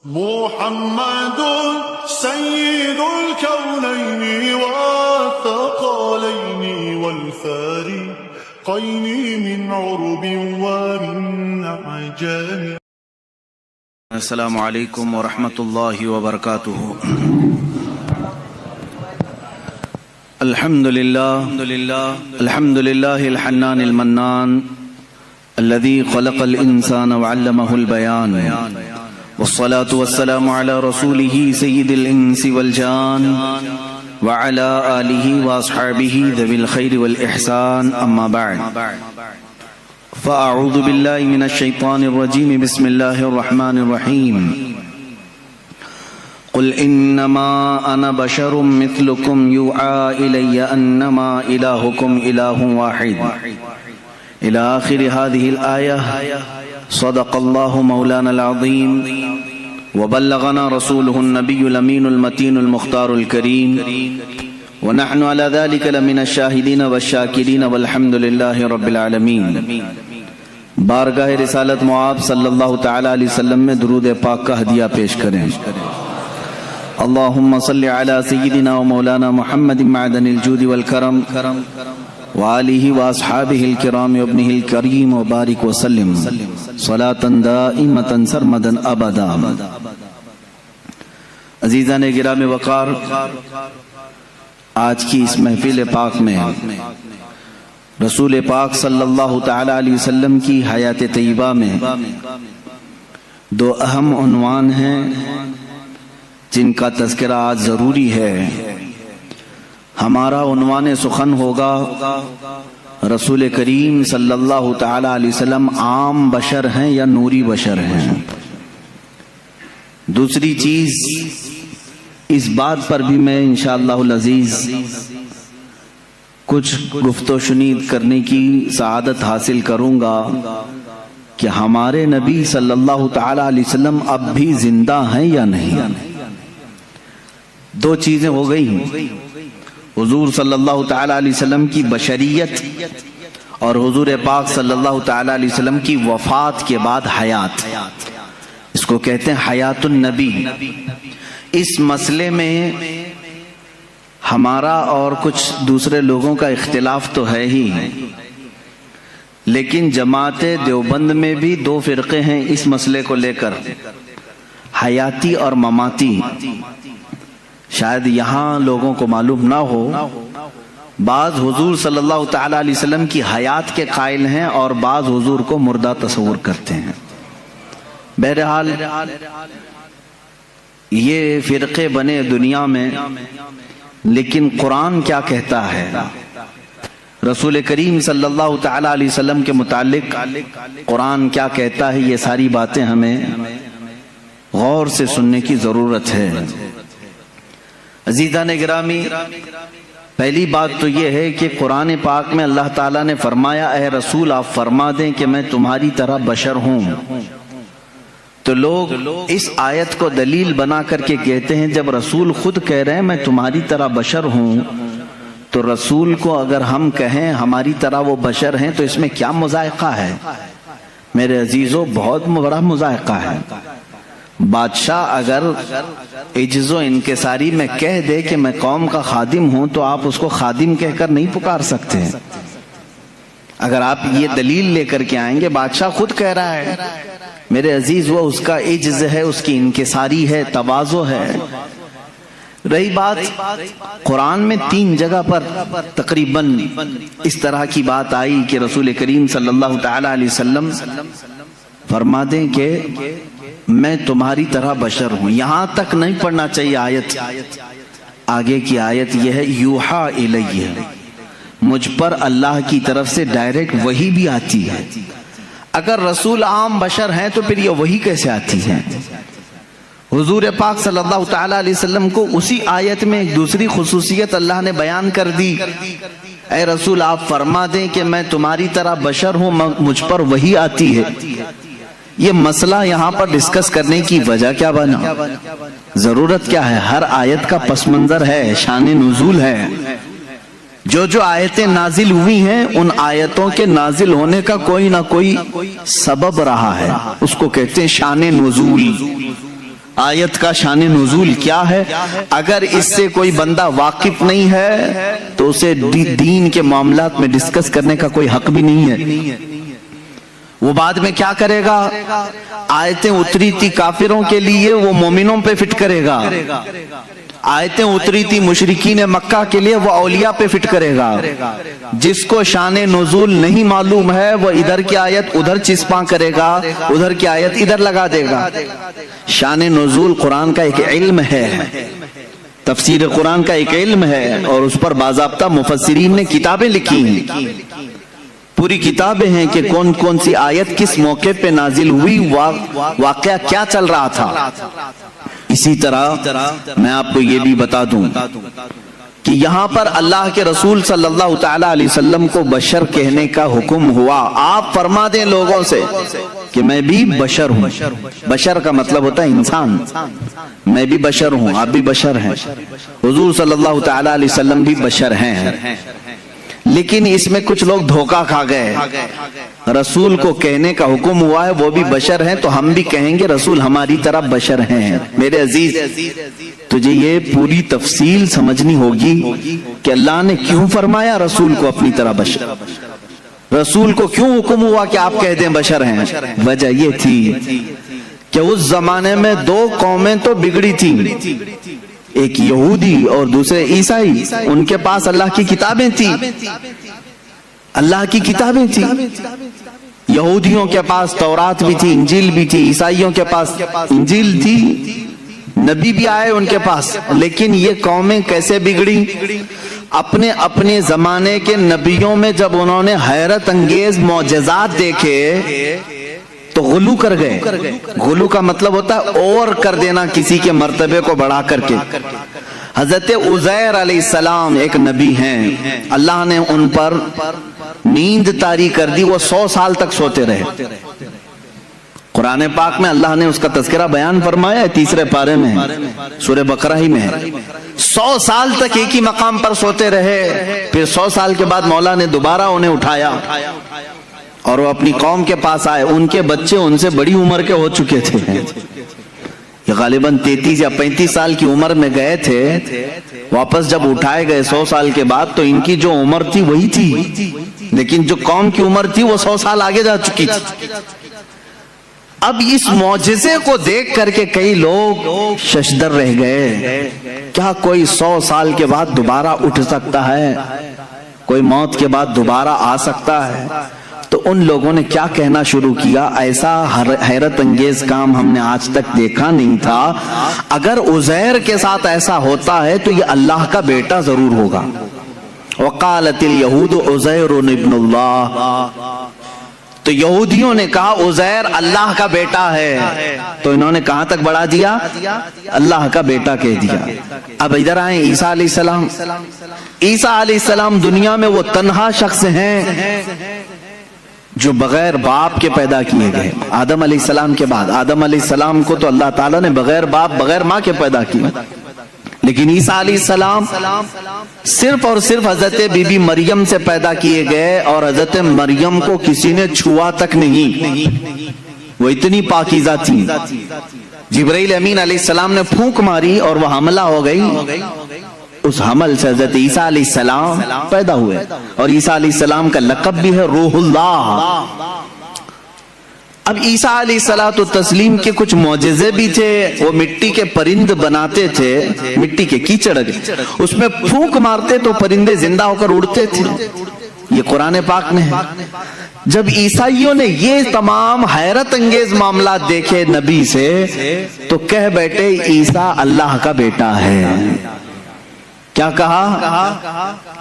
محمد سيد الكونين والثقلين والفارقين من عرب ومن عجم. السلام عليكم ورحمة الله وبركاته. الحمد لله الحنان المنان الذي خلق الإنسان وعلمه البيان، والصلاة والسلام على رسوله سيد الإنس والجان وعلى آله وأصحابه ذوي الخير والإحسان، أما بعد، فأعوذ بالله من الشيطان الرجيم. بسم الله الرحمن الرحيم. قل إنما أنا بشر مثلكم يوحى إلي أنما إلهكم إله واحد إلى آخر هذه الآية. صدق الله مولانا العظيم وبلغنا رسوله النبي الأمين المتين المختار الكريم، ونحن على ذلك لمن الشاهدين والشاكرين والحمد لله رب العالمین. بارگاہ رسالت معاب صلی اللہ تعالی علیہ وسلم میں درود پاک کا ہدیہ پیش کریں. اللہم صلی علی سیدنا و مولانا محمد معدن الجود والکرم وآلہ واصحابہ الکرام وابنہ الکریم وبارک وسلم صلاۃ دائمۃ سرمدا ابدا. عزیزان گرام وقار، آج کی اس محفل پاک میں رسول پاک صلی اللہ تعالی علیہ وسلم کی حیات طیبہ میں دو اہم عنوان ہیں جن کا تذکرہ آج ضروری ہے. ہمارا عنوان سخن ہوگا رسول کریم صلی اللہ تعالی علیہ وسلم عام بشر ہیں یا نوری بشر ہیں. دوسری چیز، اس بات پر بھی میں انشاءاللہ العزیز کچھ گفت و شنید کرنے کی سعادت حاصل کروں گا کہ ہمارے نبی صلی اللہ تعالی علیہ وسلم اب بھی زندہ ہیں یا نہیں. دو چیزیں ہو گئی، حضور صلی اللہ تعالی علیہ وسلم کی بشریت اور حضور پاک صلی اللہ تعالی علیہ وسلم کی وفات کے بعد حیات. اس کو کہتے ہیں حیات النبی. اس مسئلے میں ہمارا اور کچھ دوسرے لوگوں کا اختلاف تو ہے ہی، لیکن جماعت دیوبند میں بھی دو فرقے ہیں اس مسئلے کو لے کر، حیاتی اور مماتی. شاید یہاں لوگوں کو معلوم نہ ہو، بعض حضور صلی اللہ تعالی علیہ وسلم کی حیات کے قائل ہیں اور بعض حضور کو مردہ تصور کرتے ہیں. بہرحال یہ فرقے بنے دنیا میں، لیکن قرآن کیا کہتا ہے، رسول کریم صلی اللہ تعالی علیہ وسلم کے متعلق قرآن کیا کہتا ہے، یہ ساری باتیں ہمیں غور سے سننے کی ضرورت ہے. عزیزان گرامی، پہلی بات تو یہ ہے کہ قرآن پاک میں اللہ تعالیٰ نے فرمایا اے رسول آپ فرما دیں کہ میں تمہاری طرح بشر ہوں. تو لوگ اس آیت کو دلیل بنا کر کے کہتے ہیں جب رسول خود کہہ رہے ہیں میں تمہاری طرح بشر ہوں، تو رسول کو اگر ہم کہیں ہماری طرح وہ بشر ہیں تو اس میں کیا مذائقہ ہے؟ میرے عزیزو، بہت بڑا مذائقہ ہے. بادشاہ اگر عجز و انکساری میں کہہ دے کہ میں قوم کا خادم ہوں تو آپ اس کو خادم کہہ کر نہیں پکار سکتے. اگر آپ یہ دلیل لے کر کے آئیں گے بادشاہ خود کہہ رہا ہے، میرے عزیز وہ اس کا عجز ہے، اس کی انکساری ہے، تواضع ہے. رہی بات قرآن میں 3 جگہ پر تقریباً اس طرح کی بات آئی کہ رسول کریم صلی اللہ تعالی علیہ وسلم فرما دیں کہ میں تمہاری طرح بشر ہوں. یہاں تک نہیں پڑھنا چاہیے آیت، آگے کی آیت یہ ہے یوحا الیہ، مجھ پر اللہ کی طرف سے ڈائریکٹ وحی بھی آتی ہے. اگر رسول عام بشر ہیں تو پھر یہ وحی کیسے آتی ہے؟ حضور پاک صلی اللہ تعالی علیہ وسلم کو اسی آیت میں ایک دوسری خصوصیت اللہ نے بیان کر دی، اے رسول آپ فرما دیں کہ میں تمہاری طرح بشر ہوں، مجھ پر وحی آتی ہے. یہ مسئلہ یہاں پر ڈسکس کرنے کی وجہ کیا بنا، ضرورت کیا ہے؟ ہر آیت کا پس منظر ہے، شان نزول ہے. جو آیتیں نازل ہوئی ہیں ان آیتوں کے نازل ہونے کا کوئی نہ کوئی سبب رہا ہے، اس کو کہتے ہیں شان نزول. آیت کا شان نزول کیا ہے، اگر اس سے کوئی بندہ واقف نہیں ہے تو اسے دین کے معاملات میں ڈسکس کرنے کا کوئی حق بھی نہیں ہے۔ وہ بعد میں کیا کرے گا؟ آیتیں اتری تھی کافروں کے لیے، وہ مومنوں پہ فٹ کرے گا۔ آیتیں اتری تھی مشرکین مکہ کے لیے، وہ اولیاء پہ فٹ کرے گا۔ جس کو شان نزول نہیں معلوم ہے وہ ادھر کی آیت ادھر چسپاں کرے گا، ادھر کی آیت ادھر لگا دے گا۔ شان نزول قرآن کا ایک علم ہے، تفسیر قرآن کا ایک علم ہے، اور اس پر باضابطہ مفسرین نے کتابیں لکھی ہیں، پوری کتابیں ہیں کہ کون کون سی آیت کس موقع پہ نازل ہوئی، واقعہ کیا چل رہا تھا۔ اسی طرح میں آپ کو یہ بھی بتا دوں کہ یہاں پر اللہ کے رسول صلی اللہ تعالی علیہ وسلم کو بشر کہنے کا حکم ہوا۔ آپ فرما دیں لوگوں سے کہ میں بھی بشر ہوں۔ بشر کا مطلب ہوتا ہے انسان، میں بھی بشر ہوں، آپ بھی بشر ہیں، حضور صلی اللہ تعالی علیہ وسلم بھی بشر ہیں۔ لیکن اس میں کچھ لوگ دھوکہ کھا گئے، رسول کو کہنے کا حکم ہوا ہے، وہ بھی بشر ہیں تو ہم بھی کہیں گے رسول ہماری طرح بشر ہیں۔ میرے عزیز، تجھے یہ پوری تفصیل سمجھنی ہوگی کہ اللہ نے کیوں فرمایا رسول کو اپنی طرح بشر، رسول کو کیوں حکم ہوا کہ آپ کہہ دیں بشر ہیں۔ وجہ یہ تھی کہ اس زمانے میں دو قومیں تو بگڑی تھی، ایک یہودی اور دوسرے عیسائی۔ ان کے پاس اللہ کی کتابیں تھیں، اللہ کی کتابیں تھیں۔ یہودیوں کے پاس تورات بھی تھی، انجیل بھی تھی، عیسائیوں کے پاس انجیل تھی، نبی بھی آئے ان کے پاس۔ لیکن یہ قومیں کیسے بگڑی؟ اپنے اپنے زمانے کے نبیوں میں جب انہوں نے حیرت انگیز معجزات دیکھے تو غلو کر گئے۔ غلو کا مطلب ہوتا ہے اور کر دینا، کسی کے مرتبے کو بڑھا کر کے۔ حضرت عزیر علیہ السلام ایک نبی ہیں، اللہ نے ان پر نیند طاری کر دی، وہ 100 سال تک سوتے رہے۔ قرآن پاک میں اللہ نے اس کا تذکرہ بیان فرمایا ہے، 3 پارے میں، سورہ بقرہ ہی میں ہے۔ 100 سال تک ایک ہی مقام پر سوتے رہے، پھر 100 سال کے بعد مولا نے دوبارہ انہیں اٹھایا اور وہ اپنی قوم کے پاس آئے۔ ان کے بچے ان سے بڑی عمر کے ہو چکے تھے، یہ غالباً 33 یا 35 سال کی عمر میں گئے تھے۔ واپس جب اٹھائے گئے 100 سال کے بعد تو ان کی جو عمر تھی وہی تھی، لیکن جو قوم کی عمر تھی وہ 100 سال آگے جا چکی تھی۔ اب اس معجزے کو دیکھ کر کے کئی لوگ ششدر رہ گئے، کیا کوئی 100 سال کے بعد دوبارہ اٹھ سکتا ہے؟ کوئی موت کے بعد دوبارہ آ سکتا ہے؟ تو ان لوگوں نے کیا کہنا شروع کیا، ایسا حیرت انگیز کام ہم نے آج تک دیکھا نہیں تھا، اگر عزیر کے ساتھ ایسا ہوتا ہے تو یہ اللہ کا بیٹا ضرور ہوگا۔ وقالت الیہود عزیر ابن اللہ، تو یہودیوں نے کہا عزیر اللہ کا بیٹا ہے، تو انہوں نے کہاں تک بڑھا دیا؟ اللہ کا بیٹا کہہ دیا۔ اب ادھر آئیں عیسیٰ علیہ السلام۔ عیسیٰ علیہ السلام دنیا میں وہ تنہا شخص ہیں جو بغیر باپ کے پیدا کیے گئے۔ آدم علیہ السلام کے بعد، آدم علیہ السلام کو تو اللہ تعالیٰ نے بغیر باپ بغیر ماں کے پیدا کیا، لیکن عیسیٰ علیہ السلام صرف اور صرف حضرت بی بی مریم سے پیدا کیے گئے، اور حضرت مریم کو کسی نے چھوا تک نہیں، وہ اتنی پاکیزہ تھی۔ جبرائیل امین علیہ السلام نے پھونک ماری اور وہ حملہ ہو گئی، اس حمل سے حضرت عیسیٰ علیہ السلام پیدا ہوئے، اور عیسیٰ علیہ السلام کا لقب بھی ہے روح اللہ۔ اب عیسیٰ علیہ السلام کے کچھ معجزے بھی تھے، وہ مٹی کے پرند بناتے تھے، مٹی کے کیچڑ اس میں پھونک مارتے تو پرندے زندہ ہو کر اڑتے تھے، یہ قرآن پاک میں ہے۔ جب عیسائیوں نے یہ تمام حیرت انگیز معاملات دیکھے نبی سے تو کہہ بیٹھے عیسیٰ اللہ کا بیٹا ہے۔ کیا کہا؟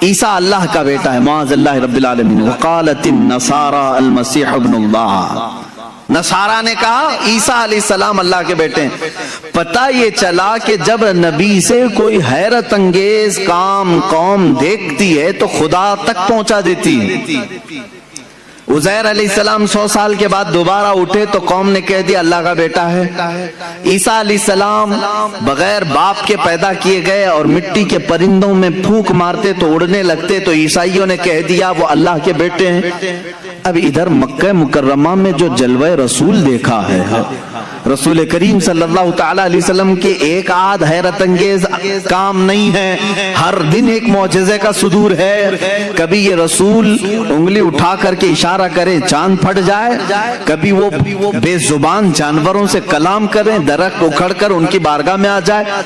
عیسیٰ اللہ کا بیٹا ہے، معاذ اللہ رب العالمین۔ وقالت النصارى المسیح ابن اللہ، نصارہ نے کہا عیسیٰ علیہ السلام اللہ کے بیٹے ہیں۔ پتہ یہ چلا کہ جب نبی سے کوئی حیرت انگیز کام قوم دیکھتی ہے تو خدا تک پہنچا دیتی ہے۔ عزیر علیہ السلام 100 سال کے بعد دوبارہ اٹھے تو قوم نے کہہ دیا اللہ کا بیٹا ہے۔ عیسیٰ علیہ السلام بغیر باپ کے پیدا کیے گئے اور مٹی کے پرندوں میں پھونک مارتے تو اڑنے لگتے، تو عیسائیوں نے کہہ دیا وہ اللہ کے بیٹے ہیں۔ اب ادھر مکہ مکرمہ میں جو جلوہ رسول دیکھا ہے، رسول کریم صلی اللہ تعالی علیہ وسلم کے ایک آدھ حیرت انگیز کام نہیں ہے، ہر دن ایک معجزے کا صدور ہے۔ کبھی یہ رسول انگلی اٹھا کر کے اشارہ کریں چاند پھٹ جائے، کبھی وہ بے زبان جانوروں سے کلام کریں درخت اکھڑ کر ان کی بارگاہ میں آ جائے۔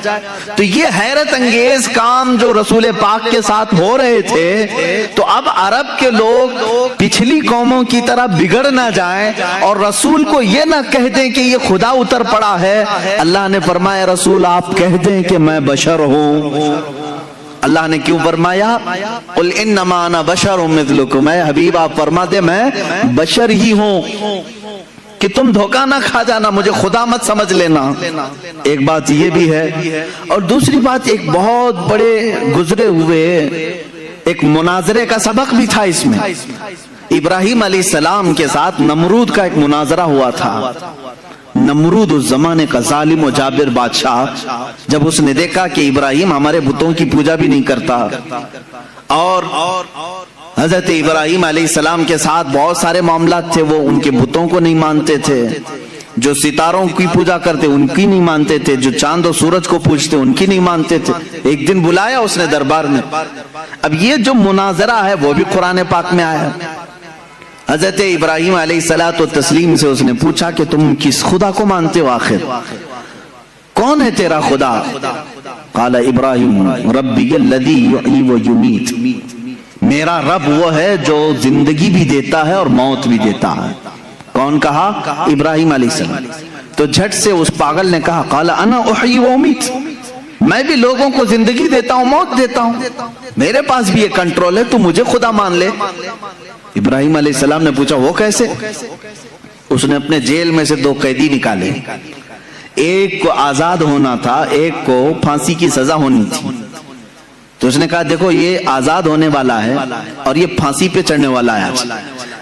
تو یہ حیرت انگیز کام جو رسول پاک کے ساتھ ہو رہے تھے، تو اب عرب کے لوگ پچھلی قوموں کی طرح بگڑ نہ جائیں اور رسول کو یہ نہ کہہ دیں کہ یہ خدا اتر پڑا ہے۔ اللہ نے فرمایا رسول آپ کہہ دیں کہ میں بشر ہوں۔ اللہ نے کیوں فرمایا قل انما انا بشر مثلکم، اے حبیب آپ فرما دیں میں بشر ہی ہوں، کہ تم دھوکہ نہ کھا جانا، مجھے خدا مت سمجھ لینا۔ ایک بات یہ بھی ہے، اور دوسری بات ایک بہت بڑے گزرے ہوئے ایک مناظرے کا سبق بھی تھا اس میں۔ ابراہیم علیہ السلام کے ساتھ نمرود کا ایک مناظرہ ہوا تھا۔ نمرود اس زمانے کا ظالم و جابر بادشاہ، جب اس نے دیکھا کہ ابراہیم ہمارے بتوں کی پوجا بھی نہیں کرتا، اور حضرت ابراہیم علیہ السلام کے ساتھ بہت سارے معاملات تھے، وہ ان کے بتوں کو نہیں مانتے تھے، جو ستاروں کی پوجا کرتے ان کی نہیں مانتے تھے، جو چاند و سورج کو پوجتے ان کی نہیں مانتے تھے۔ ایک دن بلایا اس نے دربار میں۔ اب یہ جو مناظرہ ہے وہ بھی قرآن پاک میں آیا۔ حضرت ابراہیم علیہ السلام سے اس نے پوچھا کہ تم کس خدا کو مانتے ہو، آخر کون ہے تیرا خدا؟ قال ابراہیم ربی الذی یحیی و یمیت، میرا رب وہ ہے جو زندگی بھی دیتا ہے اور موت بھی دیتا ہے۔ کون کہا؟ ابراہیم علیہ السلام۔ تو جھٹ سے اس پاگل نے کہا قال انا احیی و امیت، میں بھی لوگوں کو زندگی دیتا ہوں موت دیتا ہوں، میرے پاس بھی یہ کنٹرول ہے، تو مجھے خدا مان لے۔ ابراہیم علیہ السلام نے پوچھا وہ کیسے؟ اس نے اپنے جیل میں سے 2 قیدی نکالے، ایک کو آزاد ہونا تھا، ایک کو پھانسی کی سزا ہونی تھی۔ تو اس نے کہا دیکھو یہ آزاد ہونے والا ہے اور یہ پھانسی پہ چڑھنے والا ہے،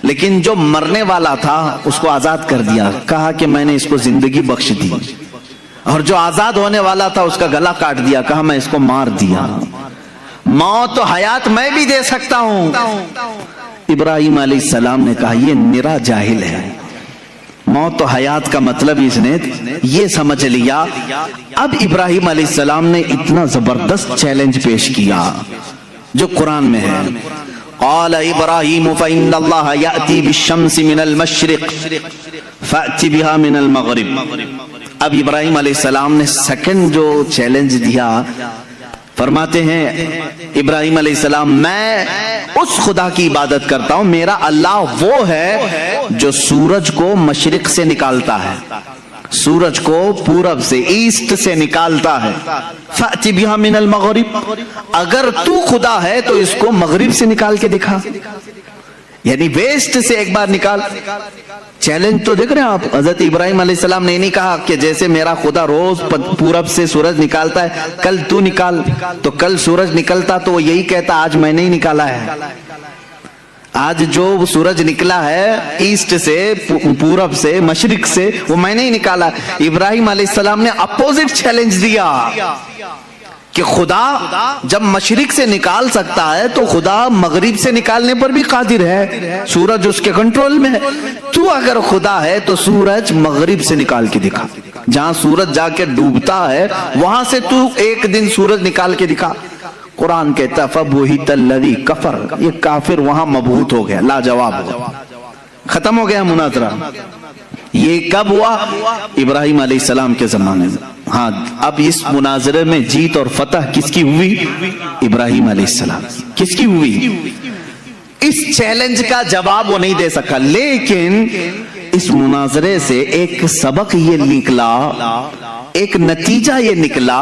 لیکن جو مرنے والا تھا اس کو آزاد کر دیا، کہا کہ میں نے اس کو زندگی بخش دی، اور جو آزاد ہونے والا تھا اس کا گلا کاٹ دیا، کہا میں اس کو مار دیا۔ موت و حیات میں بھی دے سکتا ہوں۔ ابراہیم علیہ السلام نے کہا یہ نرا جاہل ہے، موت و حیات کا مطلب اس نے یہ سمجھ لیا۔ اب ابراہیم علیہ السلام نے اتنا زبردست چیلنج پیش کیا جو قرآن میں ہے، قال ابراہیم فإن اللہ یأتی بالشمس من المشرق فأتی بها من المغرب۔ اب ابراہیم علیہ السلام نے سیکنڈ جو چیلنج دیا، فرماتے ہیں ابراہیم علیہ السلام میں اس خدا کی عبادت کرتا ہوں، میرا اللہ وہ ہے جو سورج کو مشرق سے نکالتا ہے، سورج کو پورب سے ایسٹ سے نکالتا ہے، فأتی بها من المغرب، اگر تو خدا ہے تو اس کو مغرب سے نکال کے دکھا، یعنی ویسٹ سے ایک بار نکال۔ چیلنج تو دیکھ رہے ہیں آپ، حضرت ابراہیم علیہ السلام نے نہیں کہا کہ جیسے میرا خدا روز پورب سے سورج نکالتا ہے کل تو نکال، تو کل سورج نکلتا تو وہ یہی کہتا آج میں نے ہی نکالا ہے، آج جو سورج نکلا ہے ایسٹ سے پورب سے مشرق سے وہ میں نے ہی نکالا۔ ابراہیم علیہ السلام نے اپوزٹ چیلنج دیا کہ خدا جب مشرق سے نکال سکتا ہے تو خدا مغرب سے نکالنے پر بھی قادر ہے، سورج اس کے کنٹرول میں ہے، تو اگر خدا ہے تو سورج مغرب سے نکال کے دکھا، جہاں سورج جا کے ڈوبتا ہے وہاں سے تو ایک دن سورج نکال کے دکھا۔ قرآن کہتا فَبُهِتَ الَّذِي كَفَرَ، یہ کافر وہاں مبہوت ہو گیا، لاجواب ہو گیا، ختم ہو گیا مناظرہ۔ یہ کب ہوا؟ ابراہیم علیہ السلام کے زمانے میں۔ ہاں اب اس مناظرے میں جیت اور فتح کس کی ہوئی؟ ابراہیم علیہ السلام کس کی ہوئی؟ اس چیلنج کا جواب وہ نہیں دے سکا، لیکن اس مناظرے سے ایک سبق یہ نکلا، ایک نتیجہ یہ نکلا۔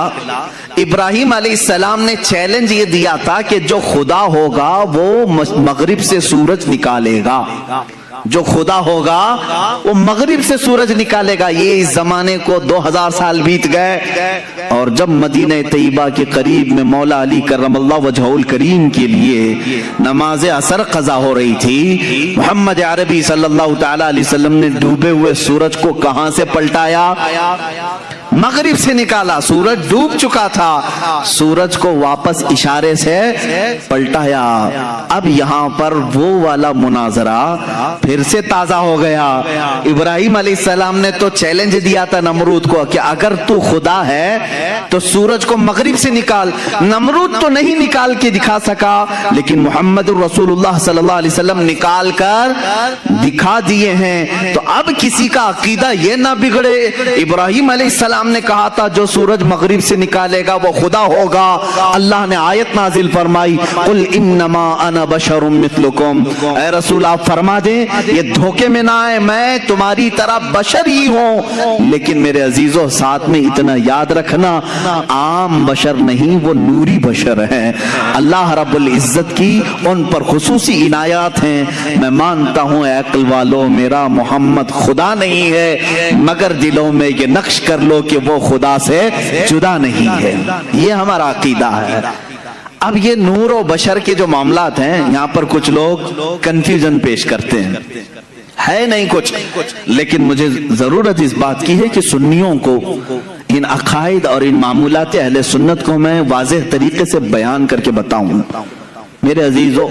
ابراہیم علیہ السلام نے چیلنج یہ دیا تھا کہ جو خدا ہوگا وہ مغرب سے سورج نکالے گا، جو خدا ہوگا وہ مغرب سے سورج نکالے گا. یہ اس زمانے کو 2000 سال بیت گئے اور جب مدینہ طیبہ کے قریب میں مولا علی کرم اللہ وجہہ الکریم کے لیے نماز عصر قضا ہو رہی تھی, محمد عربی صلی اللہ تعالی علیہ وسلم نے ڈوبے ہوئے سورج کو کہاں سے پلٹایا؟ مغرب سے نکالا. سورج ڈوب چکا تھا, سورج کو واپس اشارے سے پلٹایا. اب یہاں پر وہ والا مناظرہ پھر سے تازہ ہو گیا. ابراہیم علیہ السلام نے تو چیلنج دیا تھا نمرود کو کہ اگر تو خدا ہے تو سورج کو مغرب سے نکال. نمرود تو نہیں نکال کے دکھا سکا, لیکن محمد رسول اللہ صلی اللہ علیہ وسلم نکال کر دکھا دیے ہیں. تو اب کسی کا عقیدہ یہ نہ بگڑے. ابراہیم علیہ السلام نے کہا تھا جو سورج مغرب سے نکالے گا وہ خدا ہوگا. اللہ نے آیت نازل فرمائی, قل انما انا بشر مثلکم, اے رسول آپ فرما دیں یہ دھوکے میں نہ آئے, میں تمہاری طرح بشر ہی ہوں. لیکن میرے عزیزوں ساتھ میں اتنا یاد رکھنا, عام بشر نہیں, وہ نوری بشر ہیں. اللہ رب العزت کی ان پر خصوصی عنایات ہیں. میں مانتا ہوں اے عقل والو میرا محمد خدا نہیں ہے, مگر دلوں میں یہ نقش کر لو کہ وہ خدا سے جدا نہیں ہے. یہ ہمارا عقیدہ ہے. اب یہ نور و بشر کے جو معاملات ہیں یہاں پر کچھ لوگ کنفیوژن پیش کرتے ہیں, ہے نہیں کچھ, لیکن مجھے ضرورت اس بات کی ہے کہ سنیوں کو ان عقائد اور ان معمولات اہل سنت کو میں واضح طریقے سے بیان کر کے بتاؤں. میرے عزیزو,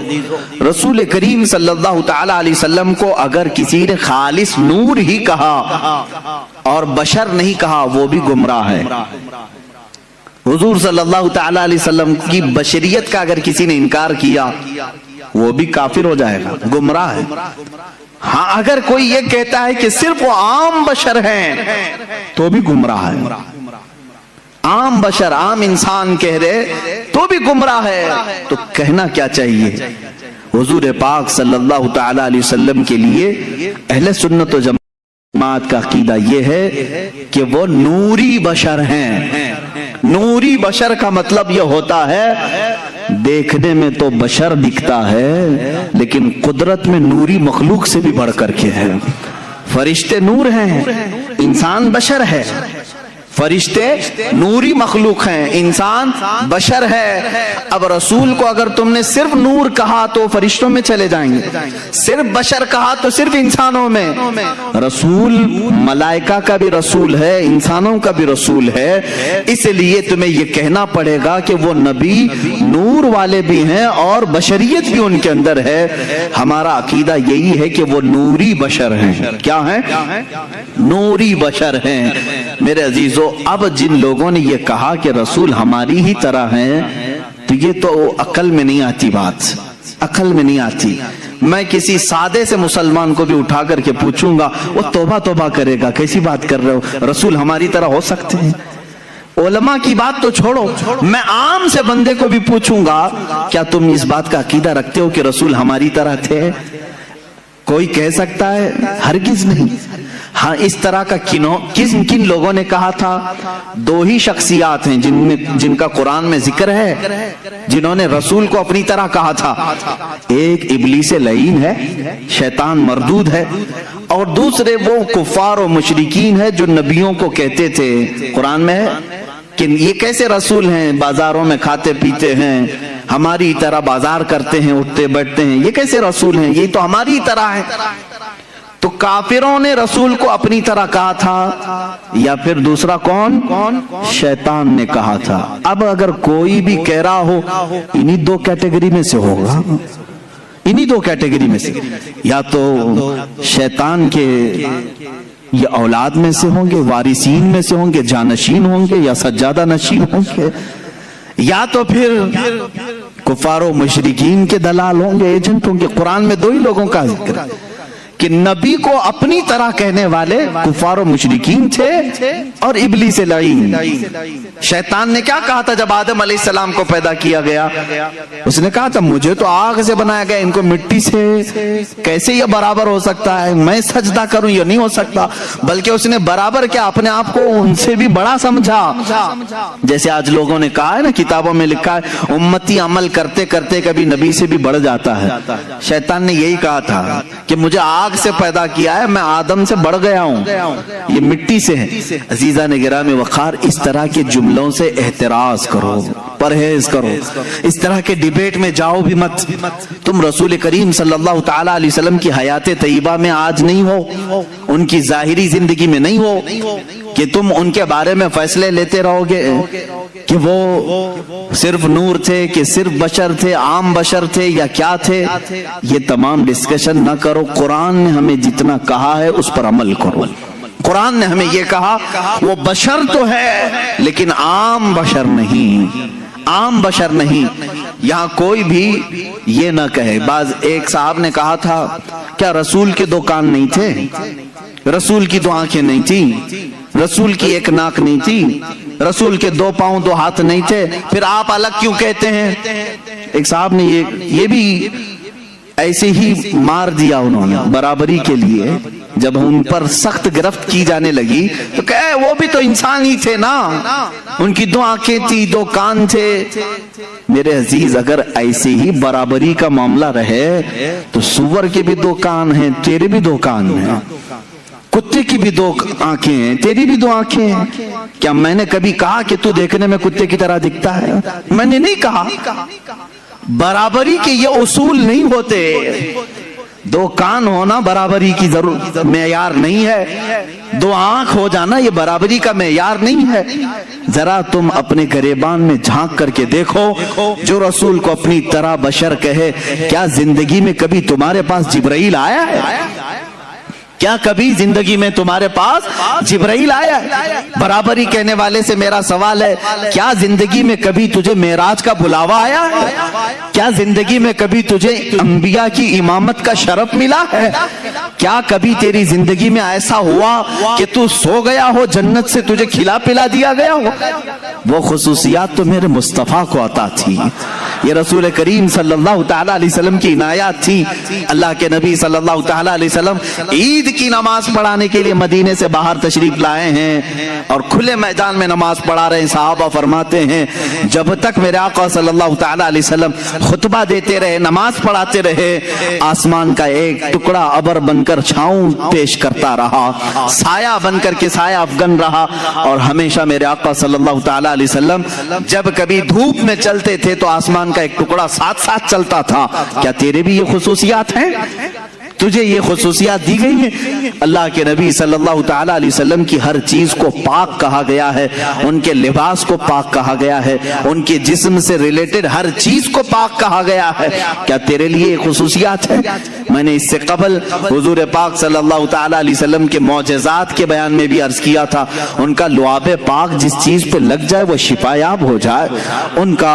رسول کریم صلی اللہ تعالی علیہ وسلم کو اگر کسی نے خالص نور ہی کہا اور بشر نہیں کہا وہ بھی گمراہ ہے. حضور صلی اللہ تعالی علیہ وسلم کی بشریت کا اگر کسی نے انکار کیا وہ بھی کافر ہو جائے گا, گمراہ ہے. ہاں اگر کوئی یہ کہتا ہے کہ صرف وہ عام بشر ہیں تو بھی گمراہ ہے. عام بشر, عام انسان کہہ رہے تو بھی گمراہ ہے. تو کہنا کیا چاہیے؟ حضور پاک صلی اللہ تعالی علیہ وسلم کے لیے اہل سنت و جماعت کا عقیدہ یہ ہے کہ وہ نوری بشر ہیں. نوری بشر کا مطلب یہ ہوتا ہے دیکھنے میں تو بشر دکھتا ہے لیکن قدرت میں نوری مخلوق سے بھی بڑھ کر کے ہے. فرشتے نور ہیں, انسان بشر ہے. فرشتے نوری مخلوق ہیں, انسان بشر ہے. اب رسول کو اگر تم نے صرف نور کہا تو فرشتوں میں چلے جائیں گے, صرف بشر کہا تو صرف انسانوں میں. رسول ملائکہ کا بھی رسول ہے, انسانوں کا بھی رسول ہے. اس لیے تمہیں یہ کہنا پڑے گا کہ وہ نبی نور والے بھی ہیں اور بشریت بھی ان کے اندر ہے. ہمارا عقیدہ یہی ہے کہ وہ نوری بشر ہیں. کیا ہیں؟ نوری بشر ہیں. میرے عزیزو, اب جن لوگوں نے یہ کہا کہ رسول ہماری ہی طرح ہیں تو یہ تو عقل میں نہیں آتی بات, عقل میں نہیں آتی. میں کسی سادے سے مسلمان کو بھی اٹھا کر کے پوچھوں گا وہ توبہ توبہ کرے گا, کیسی بات کر رہے ہو, رسول ہماری طرح ہو سکتے ہیں؟ علماء کی بات تو چھوڑو, میں عام سے بندے کو بھی پوچھوں گا کیا تم اس بات کا عقیدہ رکھتے ہو کہ رسول ہماری طرح تھے؟ کوئی کہہ سکتا ہے؟ ہرگز نہیں. ہاں اس طرح کا کن لوگوں نے کہا تھا؟ دو ہی شخصیات ہیں جن کا قرآن میں ذکر ہے جنہوں نے رسول کو اپنی طرح کہا تھا. ایک ابلیس لعین ہے, شیطان مردود ہے, اور دوسرے وہ کفار و مشرکین ہے جو نبیوں کو کہتے تھے, قرآن میں ہے کہ یہ کیسے رسول ہیں, بازاروں میں کھاتے پیتے ہیں, ہماری طرح بازار کرتے ہیں, اٹھتے بیٹھتے ہیں, یہ کیسے رسول ہیں, یہ تو ہماری طرح ہے. تو کافروں نے رسول کو اپنی طرح کہا تھا, یا پھر دوسرا کون؟ شیطان نے کہا تھا. اب اگر کوئی بھی کہہ رہا ہو انہی دو کیٹیگری میں سے ہوگا, انہی دو کیٹیگری میں سے, یا تو شیطان کے یہ اولاد میں سے ہوں گے, وارثین میں سے ہوں گے, جانشین ہوں گے, یا سجادہ نشین ہوں گے, یا تو پھر کفار و مشرکین کے دلال ہوں گے, ایجنٹ ہوں گے. قرآن میں دو ہی لوگوں کا ذکر ہے کہ نبی کو اپنی طرح کہنے والے کفار و مشرکین تھے اور ابلیس لعین. شیطان نے کیا کہا تھا جب آدم علیہ السلام کو پیدا کیا گیا؟ اس نے کہا تھا مجھے تو آگ سے بنایا گیا, ان کو مٹی سے کیسے یہ برابر ہو سکتا ہے, میں سجدہ کروں یہ نہیں ہو سکتا. بلکہ اس نے برابر کیا, اپنے آپ کو ان سے بھی بڑا سمجھا. جیسے آج لوگوں نے کہا ہے نا, کتابوں میں لکھا ہے امتی عمل کرتے کرتے کبھی نبی سے بھی بڑھ جاتا ہے. شیطان نے یہی کہا تھا کہ مجھے آگ آگ سے پیدا کیا ہے، میں آدم سے بڑھ گیا ہوں، یہ مٹی سے ہے۔ عزیزان گرامی وقار، اس طرح کے جملوں سے احتراز کرو، پرہیز کرو، اس طرح کے ڈیبیٹ میں جاؤ بھی مت۔ تم رسول کریم صلی اللہ تعالی علیہ وسلم کی حیات طیبہ میں آج نہیں ہو، ان کی ظاہری زندگی میں نہیں ہو کہ تم ان کے بارے میں فیصلے لیتے رہو گے کہ وہ صرف نور تھے، کہ صرف بشر تھے، عام بشر تھے یا کیا تھے۔ یہ تمام ڈسکشن نہ کرو، قرآن نے ہمیں جتنا کہا ہے اس پر عمل کرو۔ قرآن نے ہمیں یہ کہا وہ بشر تو ہے لیکن عام بشر نہیں، عام بشر نہیں۔ یہاں کوئی بھی یہ نہ کہے، ایک صاحب نے کہا تھا کیا رسول کے دو کان نہیں تھے، رسول کی دو آنکھیں نہیں تھی، رسول کی ایک ناک نہیں تھی، رسول کے دو پاؤں دو ہاتھ نہیں تھے، پھر آپ الگ کیوں کہتے ہیں؟ ایک صاحب نے یہ بھی ایسے ہی مار دیا انہوں نے برابری کے لیے، جب ان پر سخت گرفت کی جانے لگی تو کہے وہ بھی تو انسان ہی تھے نا، ان کی دو آنکھیں تھی، دو کان تھے۔ میرے عزیز، اگر ایسے ہی برابری کا معاملہ رہے تو سور کے بھی دو کان ہیں، تیرے بھی دو کان ہیں، کتے کی بھی دو آنکھیں ہیں، تیری بھی دو آنکھیں ہیں۔ کیا میں نے کبھی کہا کہ تو دیکھنے میں کتے کی طرح دکھتا ہے؟ میں نے نہیں کہا۔ برابری کے یہ اصول نہیں ہوتے، دو کان ہونا برابری کی ضرورت معیار نہیں ہے، دو آنکھ ہو جانا یہ برابری کا معیار نہیں ہے۔ ذرا تم اپنے گریبان میں جھانک کر کے دیکھو، جو رسول کو اپنی طرح بشر کہے، کیا زندگی میں کبھی تمہارے پاس جبرائیل آیا ہے؟ کیا کبھی زندگی میں تمہارے پاس جبرائیل آیا ہے؟ برابری کہنے والے سے میرا سوال ہے، کیا زندگی میں کبھی تجھے معراج کا بلاوا آیا ہے؟ کیا زندگی میں کبھی تجھے انبیاء کی امامت کا شرف ملا ہے؟ کیا کبھی تیری زندگی میں ایسا ہوا کہ تو سو گیا ہو، جنت سے تجھے کھلا پلا دیا گیا ہو؟ وہ خصوصیات تو میرے مصطفیٰ کو عطا تھی، یہ رسول کریم صلی اللہ تعالیٰ علیہ وسلم کی عنایات تھی۔ اللہ کے نبی صلی اللہ تعالیٰ علیہ وسلم عید کی نماز پڑھانے کے لیے مدینے سے باہر تشریف لائے ہیں اور کھلے میدان میں نماز پڑھا رہے ہیں۔ صحابہ فرماتے ہیں جب تک میرے آقا صلی اللہ تعالیٰ علیہ وسلم خطبہ دیتے رہے، نماز پڑھاتے رہے، آسمان کا ایک ٹکڑا ابر بن کر چھاؤں پیش کرتا رہا، سایہ بن کر کے سایہ افغن رہا، اور ہمیشہ میرے آقا صلی اللہ تعالیٰ علیہ وسلم جب کبھی دھوپ میں چلتے تھے تو آسمان کا ایک ٹکڑا ساتھ ساتھ چلتا تھا۔ کیا تیرے بھی یہ خصوصیات ہیں؟ تجھے یہ خصوصیات دی گئی ہیں؟ اللہ کے نبی صلی اللہ تعالیٰ علیہ وسلم کی ہر چیز کو پاک کہا گیا ہے، ان کے لباس کو پاک کہا گیا ہے، ان کے جسم سے ریلیٹڈ ہر چیز کو پاک کہا گیا ہے۔ کیا تیرے لیے یہ خصوصیات ہیں؟ میں نے اس سے قبل حضور پاک صلی اللہ تعالیٰ علیہ وسلم کے معجزات کے بیان میں بھی عرض کیا تھا، ان کا لعاب پاک جس چیز پہ لگ جائے وہ شفایاب ہو جائے، ان کا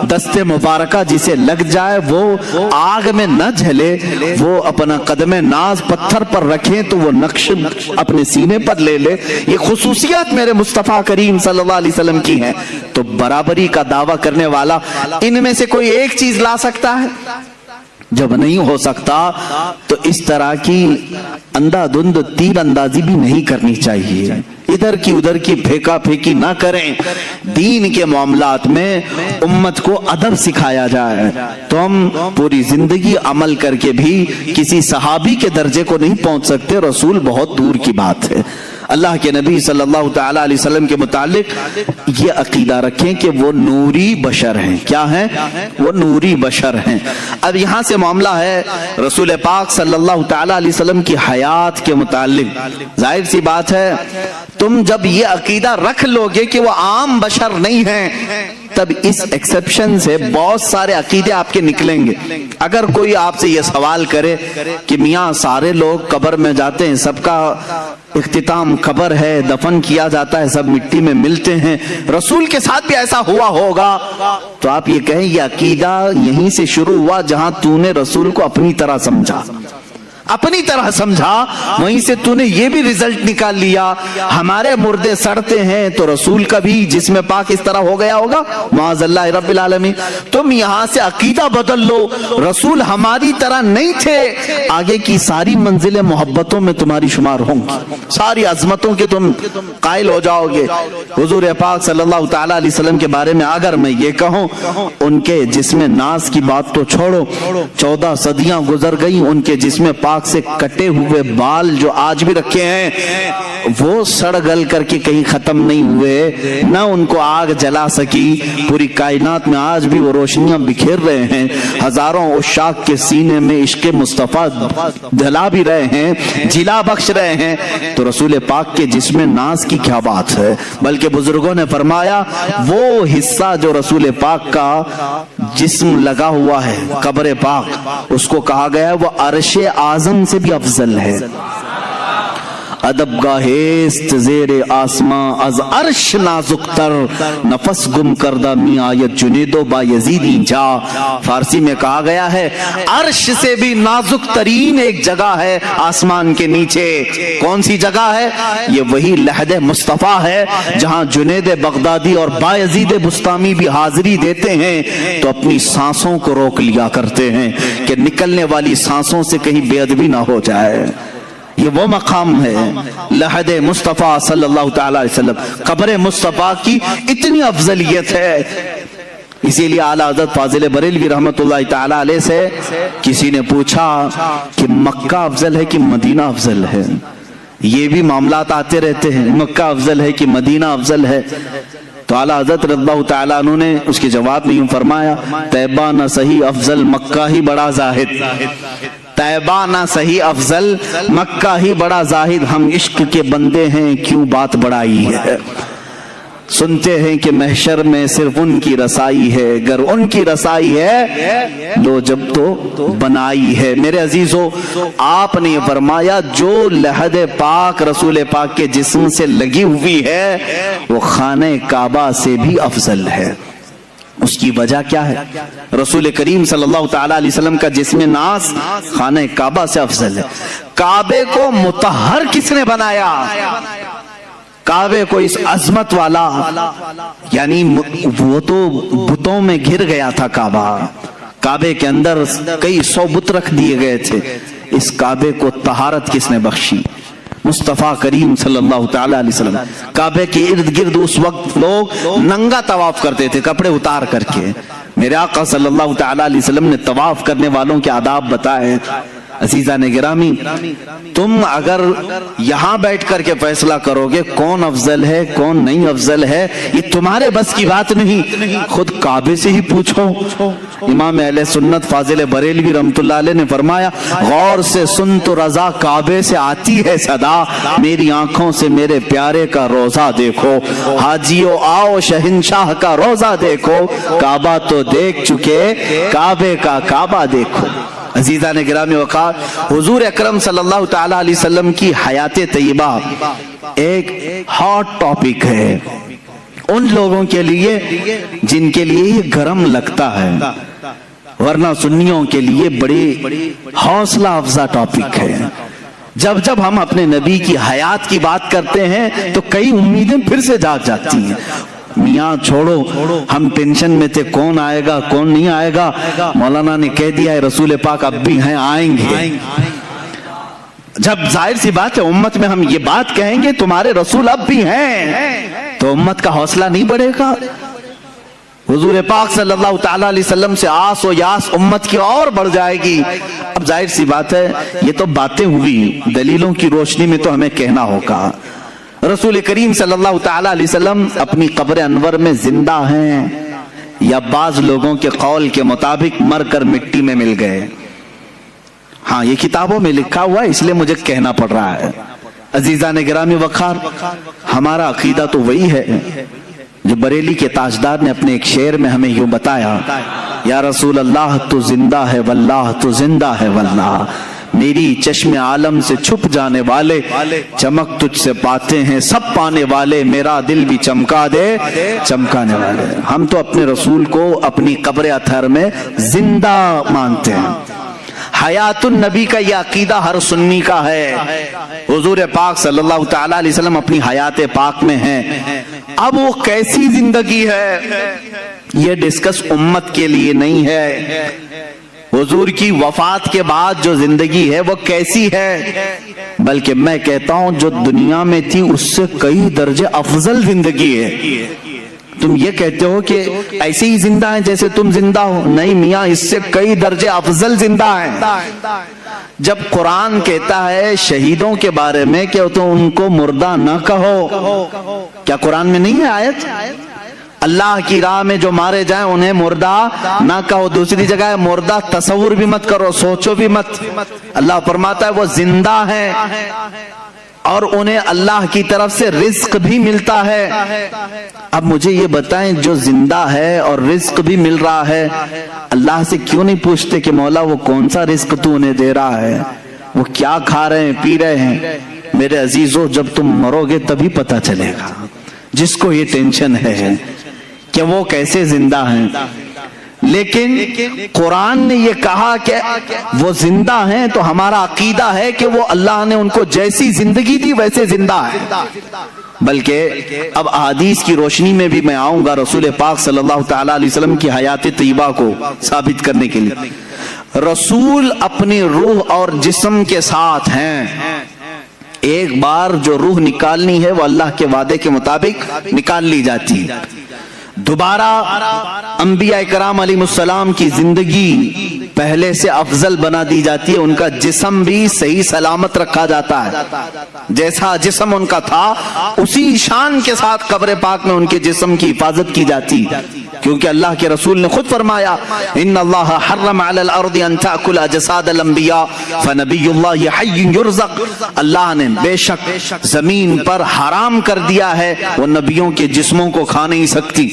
دست مبارکہ جسے لگ جائے وہ آگ میں نہ جھلے، وہ اپنا قدم ناز پتھر پر رکھیں تو وہ نقش اپنے سینے پر لے لے۔ یہ خصوصیات میرے مصطفیٰ کریم صلی اللہ علیہ وسلم کی ہیں۔ تو برابری کا دعویٰ کرنے والا ان میں سے کوئی ایک چیز لا سکتا ہے؟ جب نہیں ہو سکتا تو اس طرح کی اندھا دھند تیر اندازی بھی نہیں کرنی چاہیے، ادھر کی ادھر کی پھینکا پھینکی نہ کریں۔ دین کے معاملات میں امت کو ادب سکھایا جائے تو ہم پوری زندگی عمل کر کے بھی کسی صحابی کے درجے کو نہیں پہنچ سکتے، رسول بہت دور کی بات ہے۔ اللہ کے نبی صلی اللہ تعالیٰ علیہ وسلم کے متعلق یہ عقیدہ رکھیں کہ وہ نوری بشر ہیں۔ کیا ہیں؟ وہ نوری بشر ہیں۔ اب یہاں سے معاملہ ہے رسول پاک صلی اللہ تعالیٰ علیہ وسلم کی حیات کے متعلق۔ ظاہر سی بات ہے تم جب یہ عقیدہ رکھ لو گے کہ وہ عام بشر نہیں ہیں، تب اس ایکسپشن سے بہت سارے عقیدے آپ کے نکلیں گے۔ اگر کوئی آپ سے یہ سوال کرے کہ میاں سارے لوگ قبر میں جاتے ہیں، سب کا اختتام قبر ہے، دفن کیا جاتا ہے، سب مٹی میں ملتے ہیں، رسول کے ساتھ بھی ایسا ہوا ہوگا، تو آپ یہ کہیں یہ عقیدہ یہیں سے شروع ہوا جہاں تو نے رسول کو اپنی طرح سمجھا، اپنی طرح سمجھا، وہیں سے تو نے یہ بھی ریزلٹ نکال لیا ہمارے مردے سڑتے ہیں تو رسول کا بھی جسم پاک اس طرح ہو گیا ہوگا، معاذ اللہ رب العالمین۔ تم یہاں سے عقیدہ بدل لو، رسول ہماری طرح نہیں تھے، آگے کی ساری منزلیں محبتوں میں تمہاری شمار ہوں گی، ساری عظمتوں کے تم قائل ہو جاؤ گے۔ حضور پاک صلی اللہ تعالیٰ علیہ وسلم کے بارے میں اگر میں یہ کہوں، ان کے جسم ناز کی بات تو چھوڑو، 14 صدیاں گزر گئی، ان کے جسم پاک پاک سے کٹے ہوئے بال جو آج بھی رکھے ہیں وہ سڑ گل کر کے کہیں ختم نہیں ہوئے، نہ ان کو آگ جلا سکی، پوری کائنات میں آج بھی وہ روشنیاں بکھیر رہے ہیں، ہزاروں عشاق کے سینے میں عشق مصطفیٰ جلا بھی رہے ہیں، جلا بخش رہے ہیں، تو رسول پاک کے جسم ناز کی کیا بات ہے۔ بلکہ بزرگوں نے فرمایا وہ حصہ جو رسول پاک کا جسم لگا ہوا ہے قبر پاک، اس کو کہا گیا ہے وہ عرش اعظم سے بھی افضل ہے۔ ادب گاہست زیر آسماں از عرش نازک تر، نفس گم کردہ می آیت جنید و با یزیدی جا۔ فارسی میں کہا گیا ہے عرش سے بھی نازک ترین ایک جگہ ہے آسمان کے نیچے۔ کون سی جگہ ہے؟ یہ وہی لحد مصطفیٰ ہے جہاں جنید بغدادی اور با یزید بسطامی بھی حاضری دیتے ہیں تو اپنی سانسوں کو روک لیا کرتے ہیں کہ نکلنے والی سانسوں سے کہیں بے ادبی نہ ہو جائے۔ یہ وہ مقام ہے لحد مصطفیٰ صلی اللہ تعالی علیہ وسلم، قبر مصطفیٰ کی اتنی افضلیت ہے۔ اسی لیے اعلیٰ حضرت فاضل بریلوی رحمت اللہ تعالی علیہ سے کسی نے پوچھا کہ مکہ افضل ہے کہ مدینہ افضل ہے؟ یہ بھی معاملات آتے رہتے ہیں، مکہ افضل ہے کہ مدینہ افضل ہے؟ تو اعلیٰ حضرت رضی اللہ تعالیٰ عنہ نے اس کے جواب میں یوں فرمایا طیبہ نہ صحیح افضل مکہ ہی بڑا زاہد، طیبہ نہ صحیح افضل مکہ ہی بڑا زاہد، ہم عشق کے بندے ہیں کیوں بات بڑائی ہے۔ سنتے ہیں کہ محشر میں صرف ان کی رسائی ہے، گر ان کی رسائی ہے لو جب تو بنائی ہے۔ میرے عزیزو، آپ نے یہ فرمایا جو لحد پاک رسول پاک کے جسم سے لگی ہوئی ہے وہ خانہ کعبہ سے بھی افضل ہے۔ اس کی وجہ کیا ہے؟ رسول کریم صلی اللہ تعالی علیہ وسلم کا جسم ناز خانہ کعبہ سے افضل ہے۔ کعبے کو مطہر کس نے بنایا؟ کعبے کو اس عظمت والا، یعنی وہ تو بتوں میں گھر گیا تھا کعبہ، کعبے کے اندر کئی 100 بت رکھ دیے گئے تھے، اس کعبے کو طہارت کس نے بخشی؟ مصطفیٰ کریم صلی اللہ تعالی علیہ وسلم۔ کعبے کے ارد گرد اس وقت لوگ ننگا طواف کرتے تھے کپڑے اتار کر کے، میرے آقا صلی اللہ تعالی علیہ وسلم نے طواف کرنے والوں کے آداب بتائے۔ عزیزان گرامی، تم اگر یہاں بیٹھ کر کے فیصلہ کرو گے کون افضل ہے کون نہیں افضل ہے، یہ تمہارے بس کی بات نہیں، خود کعبے سے ہی پوچھو۔ امام اہل سنت فاضل بریلوی رحمت اللہ علیہ نے فرمایا غور سے سن تو رضا کعبے سے آتی ہے صدا، میری آنکھوں سے میرے پیارے کا روزہ دیکھو، حاجیو آؤ شہنشاہ کا روزہ دیکھو، کعبہ تو دیکھ چکے کعبے کا کعبہ دیکھو۔ عزیزان گرامی وقار، حضور اکرم صلی اللہ تعالی علیہ وسلم کی حیات طیبہ ایک ہاٹ ٹاپک ہے ان لوگوں کے لیے جن کے لیے یہ گرم لگتا ہے، ورنہ سنیوں کے لیے بڑی حوصلہ افزا ٹاپک ہے۔ جب جب ہم اپنے نبی کی حیات کی بات کرتے ہیں تو کئی امیدیں پھر سے جاگ جاتی ہیں۔ میاں چھوڑو، ہم ٹینشن میں تھے کون آئے گا کون نہیں آئے گا، مولانا نے کہہ دیا ہے رسول پاک اب بھی ہیں، آئیں گے۔ جب ظاہر سی بات ہے امت میں ہم یہ بات کہیں گے تمہارے رسول اب بھی ہیں تو امت کا حوصلہ نہیں بڑھے گا۔ حضور پاک صلی اللہ تعالی علیہ وسلم سے آس و یاس امت کی اور بڑھ جائے گی۔ اب ظاہر سی بات ہے یہ تو باتیں ہوئی، دلیلوں کی روشنی میں تو ہمیں کہنا ہوگا۔ رسول کریم صلی اللہ تعالی علیہ وسلم اپنی قبر انور میں زندہ ہیں یا بعض لوگوں کے قول کے مطابق مر کر مٹی میں مل گئے؟ ہاں یہ کتابوں میں لکھا ہوا ہے اس لیے مجھے کہنا پڑ رہا ہے۔ عزیزان گرامی وقار، ہمارا عقیدہ تو وہی ہے جو بریلی کے تاجدار نے اپنے ایک شعر میں ہمیں یوں بتایا، یا رسول اللہ تو زندہ ہے واللہ تو زندہ ہے واللہ، میری چشم عالم سے چھپ جانے والے چمک تجھ سے پاتے ہیں سب پانے والے، میرا دل بھی چمکا دے چمکانے والے۔ ہم تو اپنے رسول کو اپنی قبر اطہر میں زندہ مانتے ہیں۔ حیات النبی کا یہ عقیدہ ہر سنی کا ہے۔ حضور پاک صلی اللہ تعالی علیہ وسلم اپنی حیات پاک میں ہیں، اب وہ کیسی زندگی ہے یہ ڈسکس امت کے لیے نہیں ہے، حضور کی وفات کے بعد جو زندگی ہے وہ کیسی ہے، بلکہ میں کہتا ہوں جو دنیا میں تھی اس سے کئی درجے افضل زندگی ہے۔ تم یہ کہتے ہو کہ ایسے ہی زندہ ہیں جیسے تم زندہ ہو، نہیں میاں، اس سے کئی درجے افضل زندہ ہیں۔ جب قرآن کہتا ہے شہیدوں کے بارے میں کہ تو ان کو مردہ نہ کہو، کیا قرآن میں نہیں ہے آیت؟ اللہ کی راہ میں جو مارے جائیں انہیں مردہ نہ کہو۔ دوسری جگہ ہے مردہ تصور بھی مت کرو، سوچو بھی مت۔ اللہ فرماتا ہے وہ زندہ ہیں اور انہیں اللہ کی طرف سے رزق بھی ملتا ہے۔ اب مجھے یہ بتائیں جو زندہ ہے اور رزق بھی مل رہا ہے، اللہ سے کیوں نہیں پوچھتے کہ مولا وہ کون سا رزق تو انہیں دے رہا ہے، وہ کیا کھا رہے ہیں پی رہے ہیں؟ میرے عزیزو جب تم مرو گے تبھی پتہ چلے گا۔ جس کو یہ ٹینشن ہے کہ وہ کیسے زندہ ہیں، لیکن قرآن نے یہ کہا کہ وہ زندہ ہیں تو ہمارا عقیدہ ہے کہ وہ اللہ نے ان کو جیسی زندگی دی ویسے زندہ ہے۔ بلکہ اب احادیث کی روشنی میں بھی میں آؤں گا رسول پاک صلی اللہ تعالی علیہ وسلم کی حیات طیبہ کو ثابت کرنے کے لیے۔ رسول اپنی روح اور جسم کے ساتھ ہیں، ایک بار جو روح نکالنی ہے وہ اللہ کے وعدے کے مطابق نکال لی جاتی ہے۔ دوبارہ انبیاء کرام علیہ السلام کی زندگی پہلے سے افضل بنا دی جاتی ہے، ان کا جسم بھی صحیح سلامت رکھا جاتا ہے، جیسا جسم ان کا تھا اسی شان کے ساتھ قبر پاک میں ان کے جسم کی حفاظت کی جاتی، کیونکہ اللہ کے رسول نے خود فرمایا ان اللہ حرم علی الارض ان تاکل اجساد الانبیاء فنبی اللہ حی یرزق، اللہ نے بے شک زمین پر حرام کر دیا ہے وہ نبیوں کے جسموں کو کھا نہیں سکتی،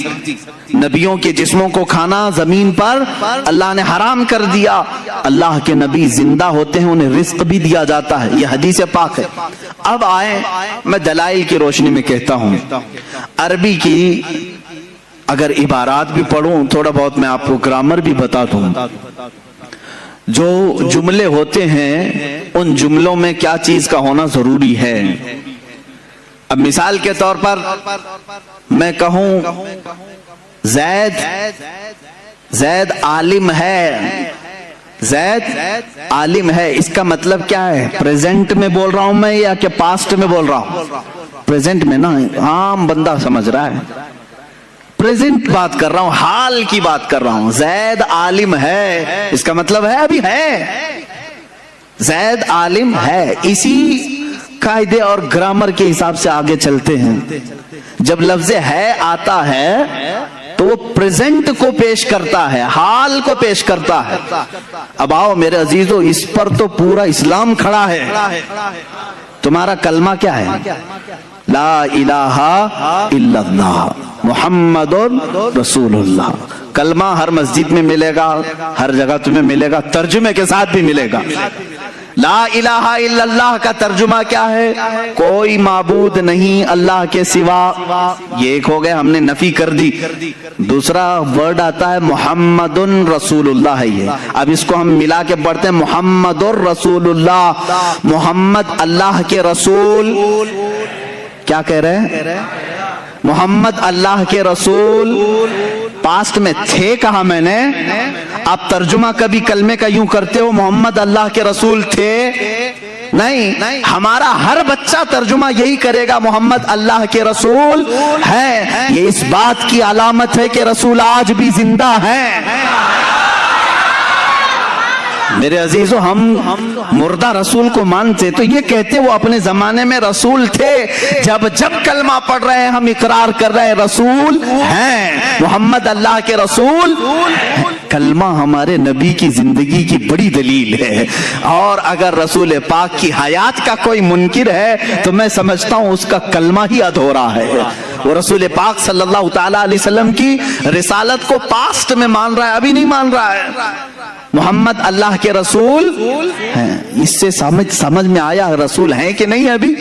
نبیوں کے جسموں کو کھانا زمین پر اللہ نے حرام کر دیا۔ اللہ کے نبی زندہ ہوتے ہیں، انہیں رزق بھی دیا جاتا ہے، یہ حدیث پاک ہے۔ اب آئیں میں دلائل کی روشنی میں کہتا ہوں، عربی کی اگر عبارات بھی پڑھوں تھوڑا بہت میں آپ کو گرامر بھی بتا دوں، جو جملے ہوتے ہیں ان جملوں میں کیا چیز کا ہونا ضروری ہے۔ اب مثال کے طور پر میں کہوں زید عالم ہے، زید عالم ہے، اس کا مطلب کیا ہے؟ پریزنٹ میں بول رہا ہوں میں یا کہ پاسٹ میں بول رہا ہوں؟ پریزنٹ میں نا، عام بندہ سمجھ رہا ہے، پریزنٹ بات کر رہا ہوں، حال کی بات کر رہا ہوں۔ زید عالم ہے اس کا مطلب ہے ابھی ہے، زید عالم ہے۔ اسی قاعدے اور گرامر کے حساب سے آگے چلتے ہیں۔ جب لفظ ہے آتا ہے تو وہ پریزنٹ کو پیش کرتا ہے، حال کو پیش کرتا ہے۔ اب آؤ میرے عزیزو، اس پر تو پورا اسلام کھڑا ہے۔ تمہارا کلمہ کیا ہے؟ لا الہ الا اللہ محمد رسول اللہ۔ کلمہ ہر مسجد میں ملے گا، ہر جگہ تمہیں ملے گا، ترجمے کے ساتھ بھی ملے گا۔ لا الہ الا اللہ کا ترجمہ کیا ہے؟ کوئی معبود نہیں اللہ کے سوا، یہ ایک ہو گیا، ہم نے نفی کر دی۔ دوسرا ورڈ آتا ہے محمد رسول اللہ ہے، یہ اب اس کو ہم ملا کے پڑھتے ہیں محمد رسول اللہ، محمد اللہ کے رسول۔ کیا کہہ رہے ہیں؟ محمد اللہ کے رسول۔ پاسٹ میں تھے کہا میں نے، آپ ترجمہ کبھی کلمے کا یوں کرتے ہو محمد اللہ کے رسول تھے؟ نہیں، ہمارا ہر بچہ ترجمہ یہی کرے گا محمد اللہ کے رسول ہے۔ یہ اس بات کی علامت ہے کہ رسول آج بھی زندہ ہیں۔ میرے عزیزو، ہم مردہ رسول کو مانتے تو یہ کہتے وہ اپنے زمانے میں رسول تھے، جب کلمہ پڑھ رہے ہیں ہم اقرار کر رہے ہیں رسول ہیں، محمد اللہ کے رسول۔ کلمہ ہمارے نبی کی زندگی کی بڑی دلیل ہے، اور اگر رسول پاک کی حیات کا کوئی منکر ہے تو میں سمجھتا ہوں اس کا کلمہ ہی ادھورا ہے۔ وہ رسول پاک صلی اللہ تعالی علیہ وسلم کی رسالت کو پاسٹ میں مان رہا ہے، ابھی نہیں مان رہا ہے۔ محمد اللہ کے رسول ہیں، اس سے سمجھ میں آیا رسول ہیں کہ نہیں ابھی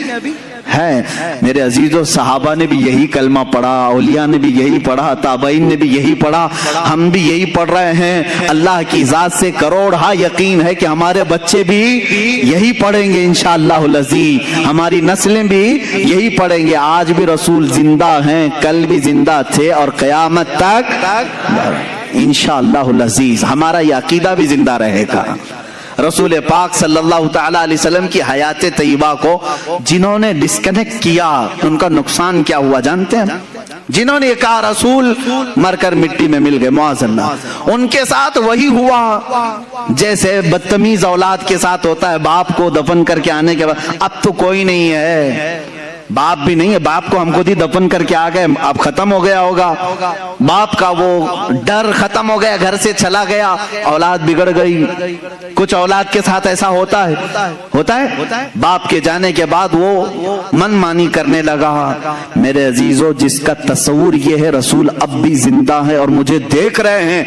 ہے۔ میرے عزیزو، صحابہ نے بھی یہی کلمہ پڑھا، اولیاء نے بھی یہی پڑھا، تابعین نے بھی یہی پڑھا، ہم بھی یہی پڑھ رہے ہیں۔ اللہ کی ذات سے کروڑہا یقین ہے کہ ہمارے بچے بھی یہی پڑھیں گے انشاءاللہ العزیز، ہماری نسلیں بھی یہی پڑھیں گے۔ آج بھی رسول زندہ ہیں، کل بھی زندہ تھے، اور قیامت تک انشاءاللہ العزیز ہمارا یہ عقیدہ بھی زندہ رہے گا۔ رسول پاک صلی اللہ تعالی علیہ وسلم کی حیات طیبہ کو جنہوں نے ڈسکنیکٹ کیا ان کا نقصان کیا ہوا جانتے ہیں؟ جنہوں نے کہا رسول مر کر مٹی میں مل گئے معاذ اللہ، ان کے ساتھ وہی ہوا جیسے بدتمیز اولاد کے ساتھ ہوتا ہے، باپ کو دفن کر کے آنے کے بعد اب تو کوئی نہیں ہے، باپ بھی نہیں ہے، باپ کو ہم خود ہی دفن کر کے آ گئے، اب ختم ہو گیا ہوگا، باپ کا وہ ڈر ختم ہو گیا، گھر سے چلا گیا، اولاد بگڑ گئی۔ کچھ اولاد کے ساتھ ایسا ہوتا ہے باپ کے جانے کے بعد وہ من مانی کرنے لگا۔ میرے عزیزو، جس کا تصور یہ ہے رسول اب بھی زندہ ہے اور مجھے دیکھ رہے ہیں،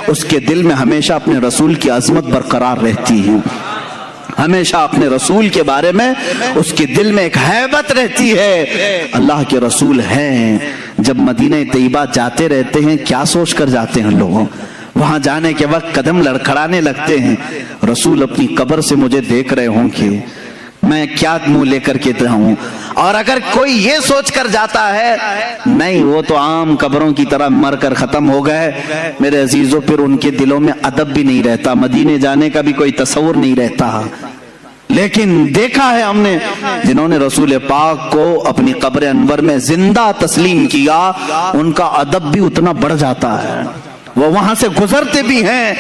اس کے دل میں ہمیشہ اپنے رسول کی عظمت برقرار رہتی ہے، ہمیشہ اپنے رسول کے بارے میں اس کے دل میں ایک ہیبت رہتی ہے، اللہ کے رسول ہیں۔ جب مدینہ طیبہ جاتے رہتے ہیں، کیا سوچ کر جاتے ہیں لوگوں، وہاں جانے کے وقت قدم لڑکھڑانے لگتے ہیں، رسول اپنی قبر سے مجھے دیکھ رہے ہوں کہ میں کیا منہ لے کر کے رہوں۔ اور اگر کوئی یہ سوچ کر جاتا ہے نہیں وہ تو عام قبروں کی طرح مر کر ختم ہو گئے، میرے عزیزوں پھر ان کے دلوں میں ادب بھی نہیں رہتا، مدینے جانے کا بھی کوئی تصور نہیں رہتا۔ لیکن دیکھا ہے ہم نے جنہوں نے رسول پاک کو اپنی قبر انور میں زندہ تسلیم کیا، ان کا ادب بھی اتنا بڑھ جاتا ہے، وہ وہاں سے گزرتے بھی ہیں،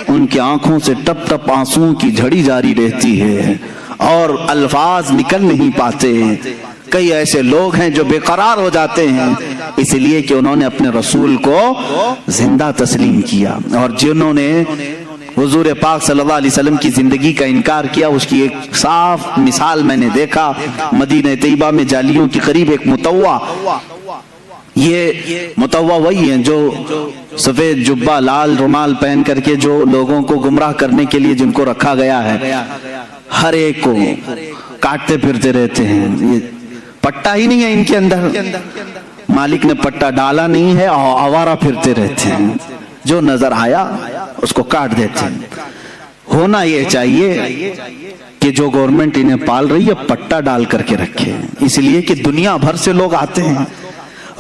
ان کی آنکھوں سے ٹپ ٹپ آنسوں کی جھڑی جاری رہتی ہے اور الفاظ نکل نہیں پاتے۔ کئی ایسے لوگ ہیں جو بے قرار ہو جاتے ہیں اس لیے کہ انہوں نے اپنے رسول کو زندہ تسلیم کیا، اور جنہوں نے حضور پاک صلی اللہ علیہ وسلم کی زندگی کا انکار کیا، اس کی ایک صاف مثال میں نے دیکھا مدینہ طیبہ میں جالیوں کی قریب ایک متوع، یہ متوع وہی ہیں جو سفید جبہ لال رومال پہن کر کے جو لوگوں کو گمراہ کرنے کے لیے جن کو رکھا گیا ہے، ہر ایک کو کاٹتے پھرتے رہتے ہیں، یہ پٹا ہی نہیں ہے ان کے اندر، مالک نے پٹا ڈالا نہیں ہے، آوارہ پھرتے رہتے ہیں، جو نظر آیا اس کو کاٹ دیتے ہیں۔ ہونا یہ چاہیے کہ جو گورنمنٹ انہیں پال رہی ہے پٹا ڈال کر کے رکھے، اس لیے کہ دنیا بھر سے لوگ آتے ہیں،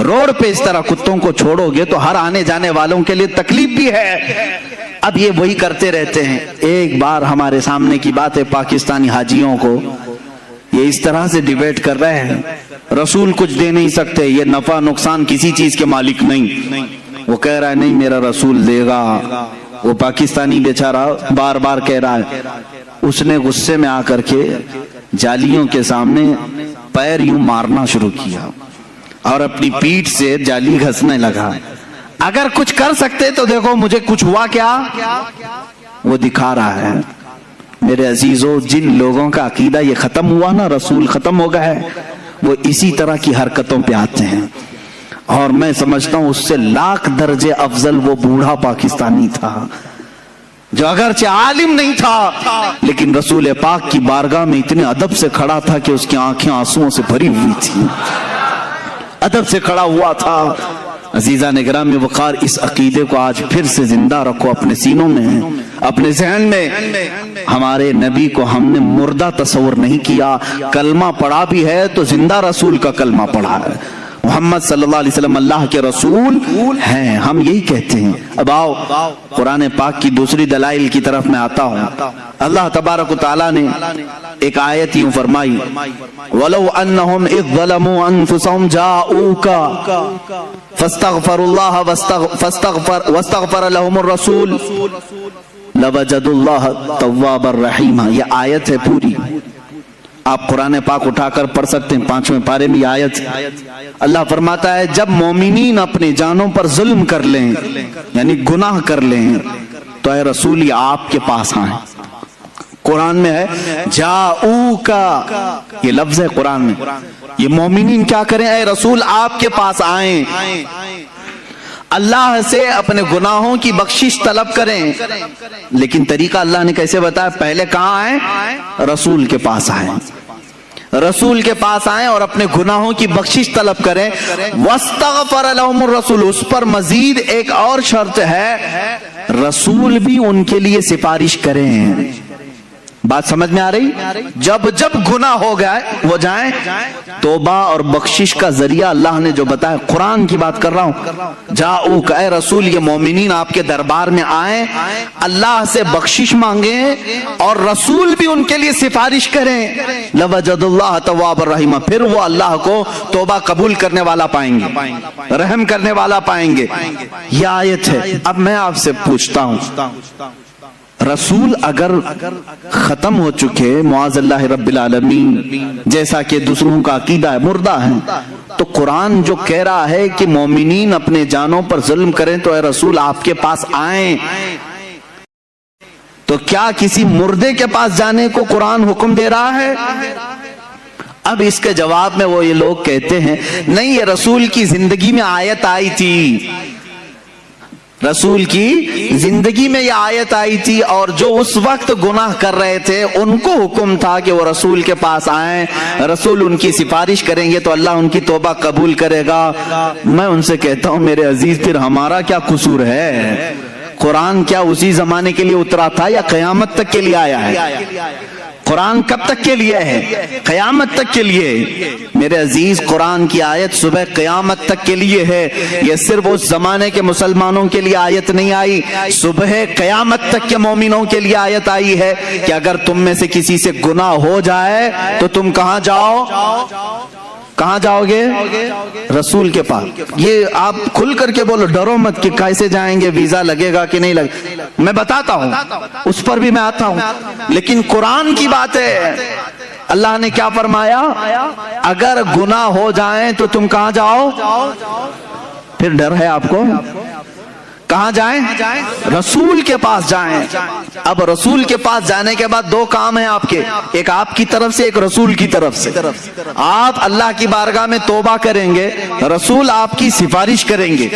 روڈ پہ اس طرح کتوں کو چھوڑو گے تو ہر آنے جانے والوں کے لیے تکلیف بھی ہے۔ اب یہ وہی کرتے رہتے ہیں۔ ایک بار ہمارے سامنے کی بات ہے، پاکستانی حاجیوں کو یہ اس طرح سے ڈیبیٹ کر رہے ہیں، رسول کچھ دے نہیں سکتے، یہ نفع نقصان کسی چیز کے مالک نہیں، وہ کہہ رہا ہے نہیں میرا رسول دے گا، وہ پاکستانی بیچارہ بار بار کہہ رہا ہے، اس نے غصے میں آ کر کے جالیوں کے سامنے پیر یوں مارنا شروع کیا اور اپنی پیٹھ سے جالی گھسنے لگا۔ اگر کچھ کر سکتے تو دیکھو مجھے کچھ ہوا کیا، وہ دکھا رہا ہے۔ میرے عزیزو، جن لوگوں کا عقیدہ یہ ختم ہوا نا رسول ختم ہو گئے ہے، وہ اسی طرح کی حرکتوں پہ آتے ہیں، اور میں سمجھتا ہوں اس سے لاکھ درجے افضل وہ بوڑھا پاکستانی تھا جو اگرچہ عالم نہیں تھا لیکن رسول پاک کی بارگاہ میں اتنے ادب سے کھڑا تھا کہ اس کی آنکھیں آنسوؤں سے بھری ہوئی تھی، ادب سے کھڑا ہوا تھا۔ عزیزان گرامی وقار، اس عقیدے کو آج پھر سے زندہ رکھو اپنے سینوں میں، اپنے ذہن میں۔ ہمارے نبی کو ہم نے مردہ تصور نہیں کیا، کلمہ پڑھا بھی ہے تو زندہ رسول کا کلمہ پڑھا ہے، محمد صلی اللہ علیہ وسلم اللہ کے رسول ہیں، ہم یہی کہتے ہیں۔ اب آؤ قرآن پاک کی دوسری دلائل کی طرف میں آتا ہوں۔ اللہ تبارک و تعالیٰ نے ایک آیت یوں فرمائی، وَلَوْ أَنَّهُمْ إِذْ ظَلَمُوا أَنفُسَهُمْ جَاءُوكَ فَاسْتَغْفَرُوا اللَّهَ وَاسْتَغْفَرَ لَهُمُ الرَّسُولُ لَوَجَدُوا اللَّهَ تَوَّابًا رَحِيمًا۔ یہ آیت ہے پوری، آپ قرآن پاک اٹھا کر پڑھ سکتے ہیں، 5ویں پارے میں یہ آیت۔ اللہ فرماتا ہے جب مومنین اپنے جانوں پر ظلم کر لیں یعنی گناہ کر لیں تو اے رسول یہ آپ کے پاس آئیں۔ قرآن میں ہے جاؤکا، یہ لفظ ہے قرآن میں، یہ مومنین کیا کریں، اے رسول آپ کے پاس آئیں، اللہ سے اپنے گناہوں کی بخشش طلب کریں۔ لیکن طریقہ اللہ نے کیسے بتایا، پہلے کہاں آئیں، رسول کے پاس آئیں، رسول کے پاس آئیں اور اپنے گناہوں کی بخشش طلب کریں۔ وَاسْتَغْفَرَ لَهُمُ الرَّسُولُ، اس پر مزید ایک اور شرط ہے، رسول بھی ان کے لیے سفارش کریں۔ بات سمجھ میں آ رہی؟ جب جب گناہ ہو گئے وہ جائیں، توبہ اور بخشش کا ذریعہ اللہ نے جو بتایا، قرآن کی بات کر رہا ہوں، جاؤک اے رسول، یہ مومنین آپ کے دربار میں آئیں، اللہ سے بخشش مانگیں اور رسول بھی ان کے لیے سفارش کریں، لوجد اللہ تواب الرحیم، پھر وہ اللہ کو توبہ قبول کرنے والا پائیں گے، رحم کرنے والا پائیں گے۔ یہ آیت ہے۔ اب میں آپ سے پوچھتا ہوں، رسول اگر ختم ہو چکے معاذ اللہ رب العالمین، جیسا کہ دوسروں کا عقیدہ ہے، مردہ ہیں، تو قرآن جو کہہ رہا ہے کہ مومنین اپنے جانوں پر ظلم کریں تو اے رسول آپ کے پاس آئیں، تو کیا کسی مردے کے پاس جانے کو قرآن حکم دے رہا ہے؟ اب اس کے جواب میں وہ یہ لوگ کہتے ہیں نہیں، یہ رسول کی زندگی میں آیت آئی تھی، رسول کی زندگی میں یہ آیت آئی تھی، اور جو اس وقت گناہ کر رہے تھے ان کو حکم تھا کہ وہ رسول کے پاس آئیں، رسول ان کی سفارش کریں گے تو اللہ ان کی توبہ قبول کرے گا۔ میں ان سے کہتا ہوں میرے عزیز، پھر ہمارا کیا قصور ہے؟ قرآن کیا اسی زمانے کے لیے اترا تھا یا قیامت تک کے لیے آیا ہے؟ قرآن کب تک کے لیے ہے؟ قیامت تک کے لیے۔ میرے عزیز، قرآن کی آیت صبح قیامت تک کے لیے ہے، یہ صرف اس زمانے کے مسلمانوں کے لیے آیت نہیں آئی، صبح قیامت تک کے مومنوں کے لیے آیت آئی ہے کہ اگر تم میں سے کسی سے گناہ ہو جائے تو تم کہاں جاؤ؟ کہاں جاؤ گے؟ رسول کے پاس۔ یہ آپ کھل کر کے بولو، ڈرو مت کہ کیسے جائیں گے، ویزا لگے گا کہ نہیں لگے، میں بتاتا ہوں، اس پر بھی میں آتا ہوں، لیکن قرآن کی بات ہے۔ اللہ نے کیا فرمایا؟ اگر گناہ ہو جائیں تو تم کہاں جاؤ؟ پھر ڈر ہے آپ کو؟ کہاں جائیں؟ رسول کے پاس جائیں۔ اب رسول کے پاس جانے کے بعد دو کام ہیں آپ کے، ایک آپ کی طرف سے، ایک رسول کی طرف سے۔ آپ اللہ کی بارگاہ میں توبہ کریں گے، رسول آپ کی سفارش کریں گے،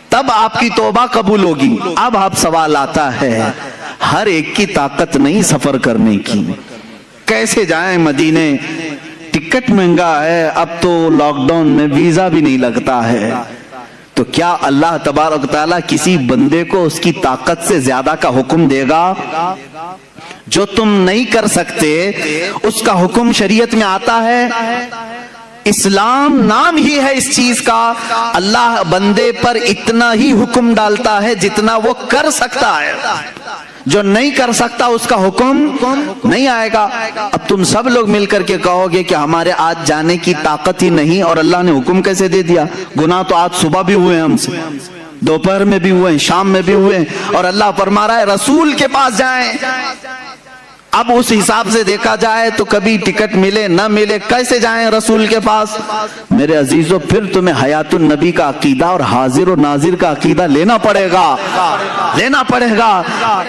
تب آپ کی توبہ قبول ہوگی۔ اب آپ سوال آتا ہے، ہر ایک کی طاقت نہیں سفر کرنے کی، کیسے جائیں مدینے؟ ٹکٹ مہنگا ہے، اب تو لاک ڈاؤن میں ویزا بھی نہیں لگتا ہے، تو کیا اللہ تبارک تعالیٰ کسی بندے کو اس کی طاقت سے زیادہ کا حکم دے گا؟ جو تم نہیں کر سکتے اس کا حکم شریعت میں آتا ہے۔ اسلام نام ہی ہے اس چیز کا، اللہ بندے پر اتنا ہی حکم ڈالتا ہے جتنا وہ کر سکتا ہے، جو نہیں کر سکتا اس کا حکم نہیں آئے گا۔ اب تم سب لوگ مل کر کے کہو گے کہ ہمارے آج جانے کی طاقت ہی نہیں، اور اللہ نے حکم کیسے دے دیا؟ گناہ تو آج صبح بھی ہوئے ہم سے، دوپہر میں بھی ہوئے، شام میں بھی ہوئے، اور اللہ فرما رہا ہے رسول کے پاس جائیں۔ اب اس حساب سے دیکھا جائے تو کبھی ٹکٹ ملے نہ ملے، کیسے جائیں رسول کے پاس؟ میرے عزیزو، پھر تمہیں حیات النبی کا عقیدہ اور حاضر و ناظر کا عقیدہ لینا پڑے گا، لینا پڑے گا۔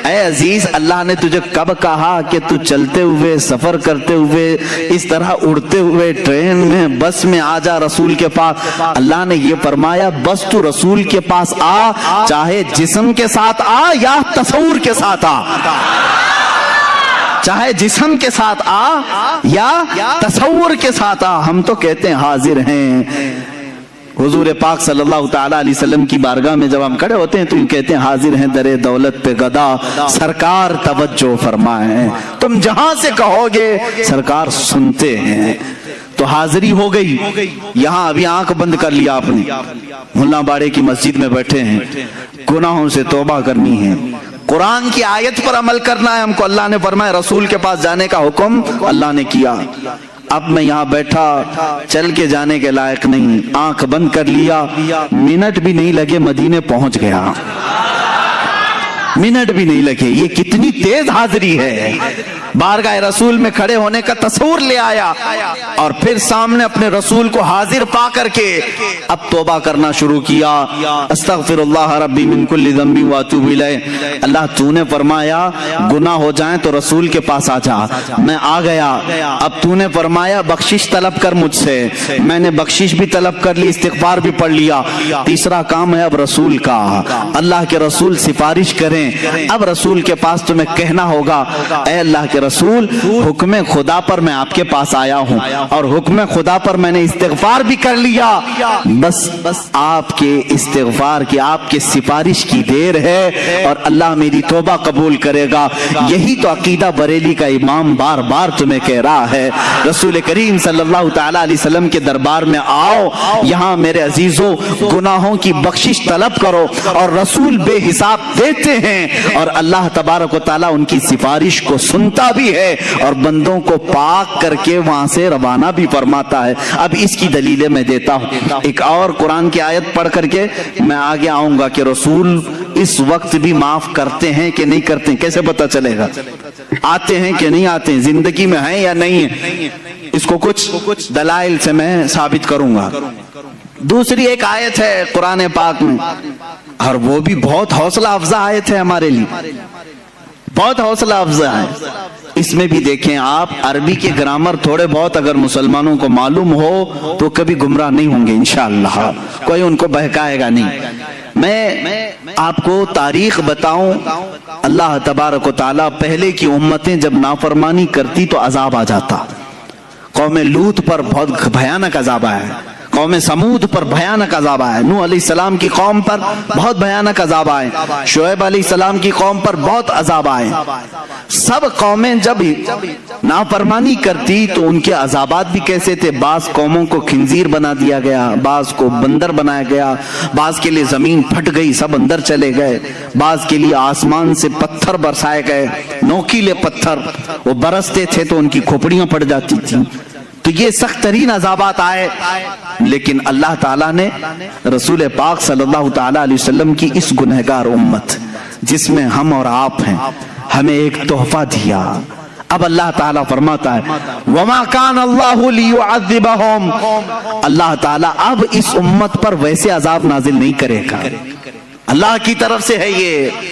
اے عزیز، اللہ نے تجھے کب کہا کہ تو چلتے ہوئے، سفر کرتے ہوئے، اس طرح اڑتے ہوئے، ٹرین میں، بس میں آ جا رسول کے پاس؟ اللہ نے یہ فرمایا بس تو رسول کے پاس آ، چاہے جسم کے ساتھ آ یا تصور کے ساتھ آ، چاہے جسم کے ساتھ آ یا تصور کے ساتھ آ، ہم تو کہتے ہیں حاضر ہیں۔ حضور پاک صلی اللہ تعالی علیہ وسلم کی بارگاہ میں جب ہم کھڑے ہوتے ہیں تو یہ کہتے ہیں حاضر ہیں در دولت پہ گدا، سرکار توجہ فرمائیں۔ تم جہاں سے کہو گے سرکار سنتے ہیں۔ تو حاضری ہو گئی۔ یہاں ابھی آنکھ بند کر لیا آپ نے، ملا باڑے کی مسجد میں بیٹھے ہیں، گناہوں سے توبہ کرنی ہے، قرآن کی آیت پر عمل کرنا ہے ہم کو۔ اللہ نے فرمایا رسول کے پاس جانے کا حکم اللہ نے کیا۔ اب میں یہاں بیٹھا، چل کے جانے کے لائق نہیں، آنکھ بند کر لیا، منٹ بھی نہیں لگے مدینے پہنچ گیا، منٹ بھی نہیں لگے۔ یہ کتنی تیز حاضری ہے۔ بارگاہ رسول میں کھڑے ہونے کا تصور لے آیا، اور پھر سامنے اپنے رسول کو حاضر پا کر کے اب توبہ کرنا شروع کیا۔ استغفر اللہ ربی من کل ذنب واتوب الیہ۔ اللہ تو نے فرمایا گناہ ہو جائیں تو رسول کے پاس آ جا، میں آ گیا۔ اب تو نے فرمایا بخشش طلب کر مجھ سے، میں نے بخشش بھی طلب کر لی، استغفار بھی پڑھ لیا۔ تیسرا کام ہے اب رسول کا، اللہ کے رسول سفارش کریں کریں. اب رسول کے پاس تمہیں کہنا ہوگا اے اللہ کے رسول حکم خدا پر میں آپ کے پاس آیا ہوں اور حکم خدا پر میں نے استغفار بھی کر لیا, بس آپ کے استغفار کی آپ کے سفارش کی دیر ہے اور اللہ میری توبہ قبول کرے گا. یہی تو عقیدہ بریلی کا امام بار بار تمہیں کہہ رہا ہے. رسول کریم صلی اللہ تعالی علیہ وسلم کے دربار میں آؤ, یہاں میرے عزیزوں گناہوں کی بخشش طلب کرو اور رسول بے حساب دیتے ہیں اور اللہ تبارک و تعالیٰ ان کی سفارش کو سنتا بھی ہے اور بندوں کو پاک کر کے وہاں سے روانہ بھی فرماتا ہے. اب اس کی دلیلیں میں دیتا ہوں. ایک اور قرآن کی آیت پڑھ کر کے میں آگے آؤں گا کہ رسول اس وقت بھی معاف کرتے ہیں کہ نہیں کرتے ہیں. کیسے پتہ چلے گا؟ آتے ہیں کہ نہیں آتے ہیں, زندگی میں ہیں یا نہیں ہیں, اس کو کچھ دلائل سے میں ثابت کروں گا. دوسری ایک آیت ہے قرآن پاک میں اور وہ بھی بہت حوصلہ افزا آیت ہے ہمارے لیے, بہت حوصلہ افزا ہے. اس میں بھی دیکھیں آپ عربی کے گرامر تھوڑے بہت اگر مسلمانوں کو معلوم ہو تو کبھی گمراہ نہیں ہوں گے انشاءاللہ, کوئی ان کو بہکائے گا نہیں. میں آپ کو تاریخ بتاؤں, اللہ تبارک و تعالیٰ پہلے کی امتیں جب نافرمانی کرتی تو عذاب آ جاتا. قوم لوط پر بہت بھیانک عذاب آیا, قوم سمود پر بھیانک عذاب آئے, نوح علیہ السلام کی قوم پر بہت بھیانک عذاب آئے, شعیب علیہ السلام کی قوم پر بہت عذاب آئے. سب قومیں جب نافرمانی کرتی تو ان کے عذابات بھی کیسے تھے. بعض قوموں کو خنزیر بنا دیا گیا, بعض کو بندر بنایا گیا, بعض کے لیے زمین پھٹ گئی سب اندر چلے گئے, بعض کے لیے آسمان سے پتھر برسائے گئے, نوکیلے پتھر وہ برستے تھے تو ان کی کھوپڑیاں پڑ جاتی تھیں. تو یہ سخت ترین عذابات آئے, لیکن اللہ تعالیٰ نے رسول پاک صلی اللہ تعالیٰ علیہ وسلم کی اس گنہگار امت جس میں ہم اور آپ ہیں ہمیں ایک تحفہ دیا. اب اللہ تعالیٰ فرماتا ہے وَمَا كَانَ اللَّهُ لِيُعَذِّبَهُمْ, اللہ تعالیٰ اب اس امت پر ویسے عذاب نازل نہیں کرے گا. اللہ کی طرف سے ہے یہ.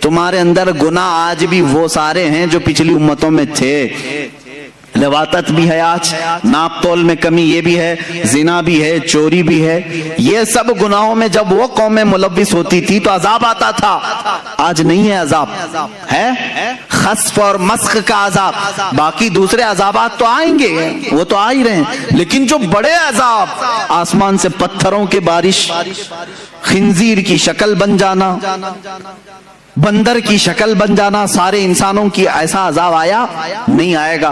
تمہارے اندر گناہ آج بھی وہ سارے ہیں جو پچھلی امتوں میں تھے. لواطت بھی ہے, آج ناپ تول میں کمی یہ بھی ہے, زنا بھی ہے, چوری بھی ہے. یہ سب گناہوں میں جب وہ قومیں ملوث ہوتی تھی تو عذاب آتا تھا. آج نہیں ہے عذاب, ہے خسف اور مسخ کا عذاب. باقی دوسرے عذابات تو آئیں گے, وہ تو آ ہی رہے ہیں, لیکن جو بڑے عذاب آسمان سے پتھروں کے بارش, خنزیر کی شکل بن جانا, بندر کی شکل بن جانا, سارے انسانوں کی ایسا عذاب آیا نہیں آئے گا.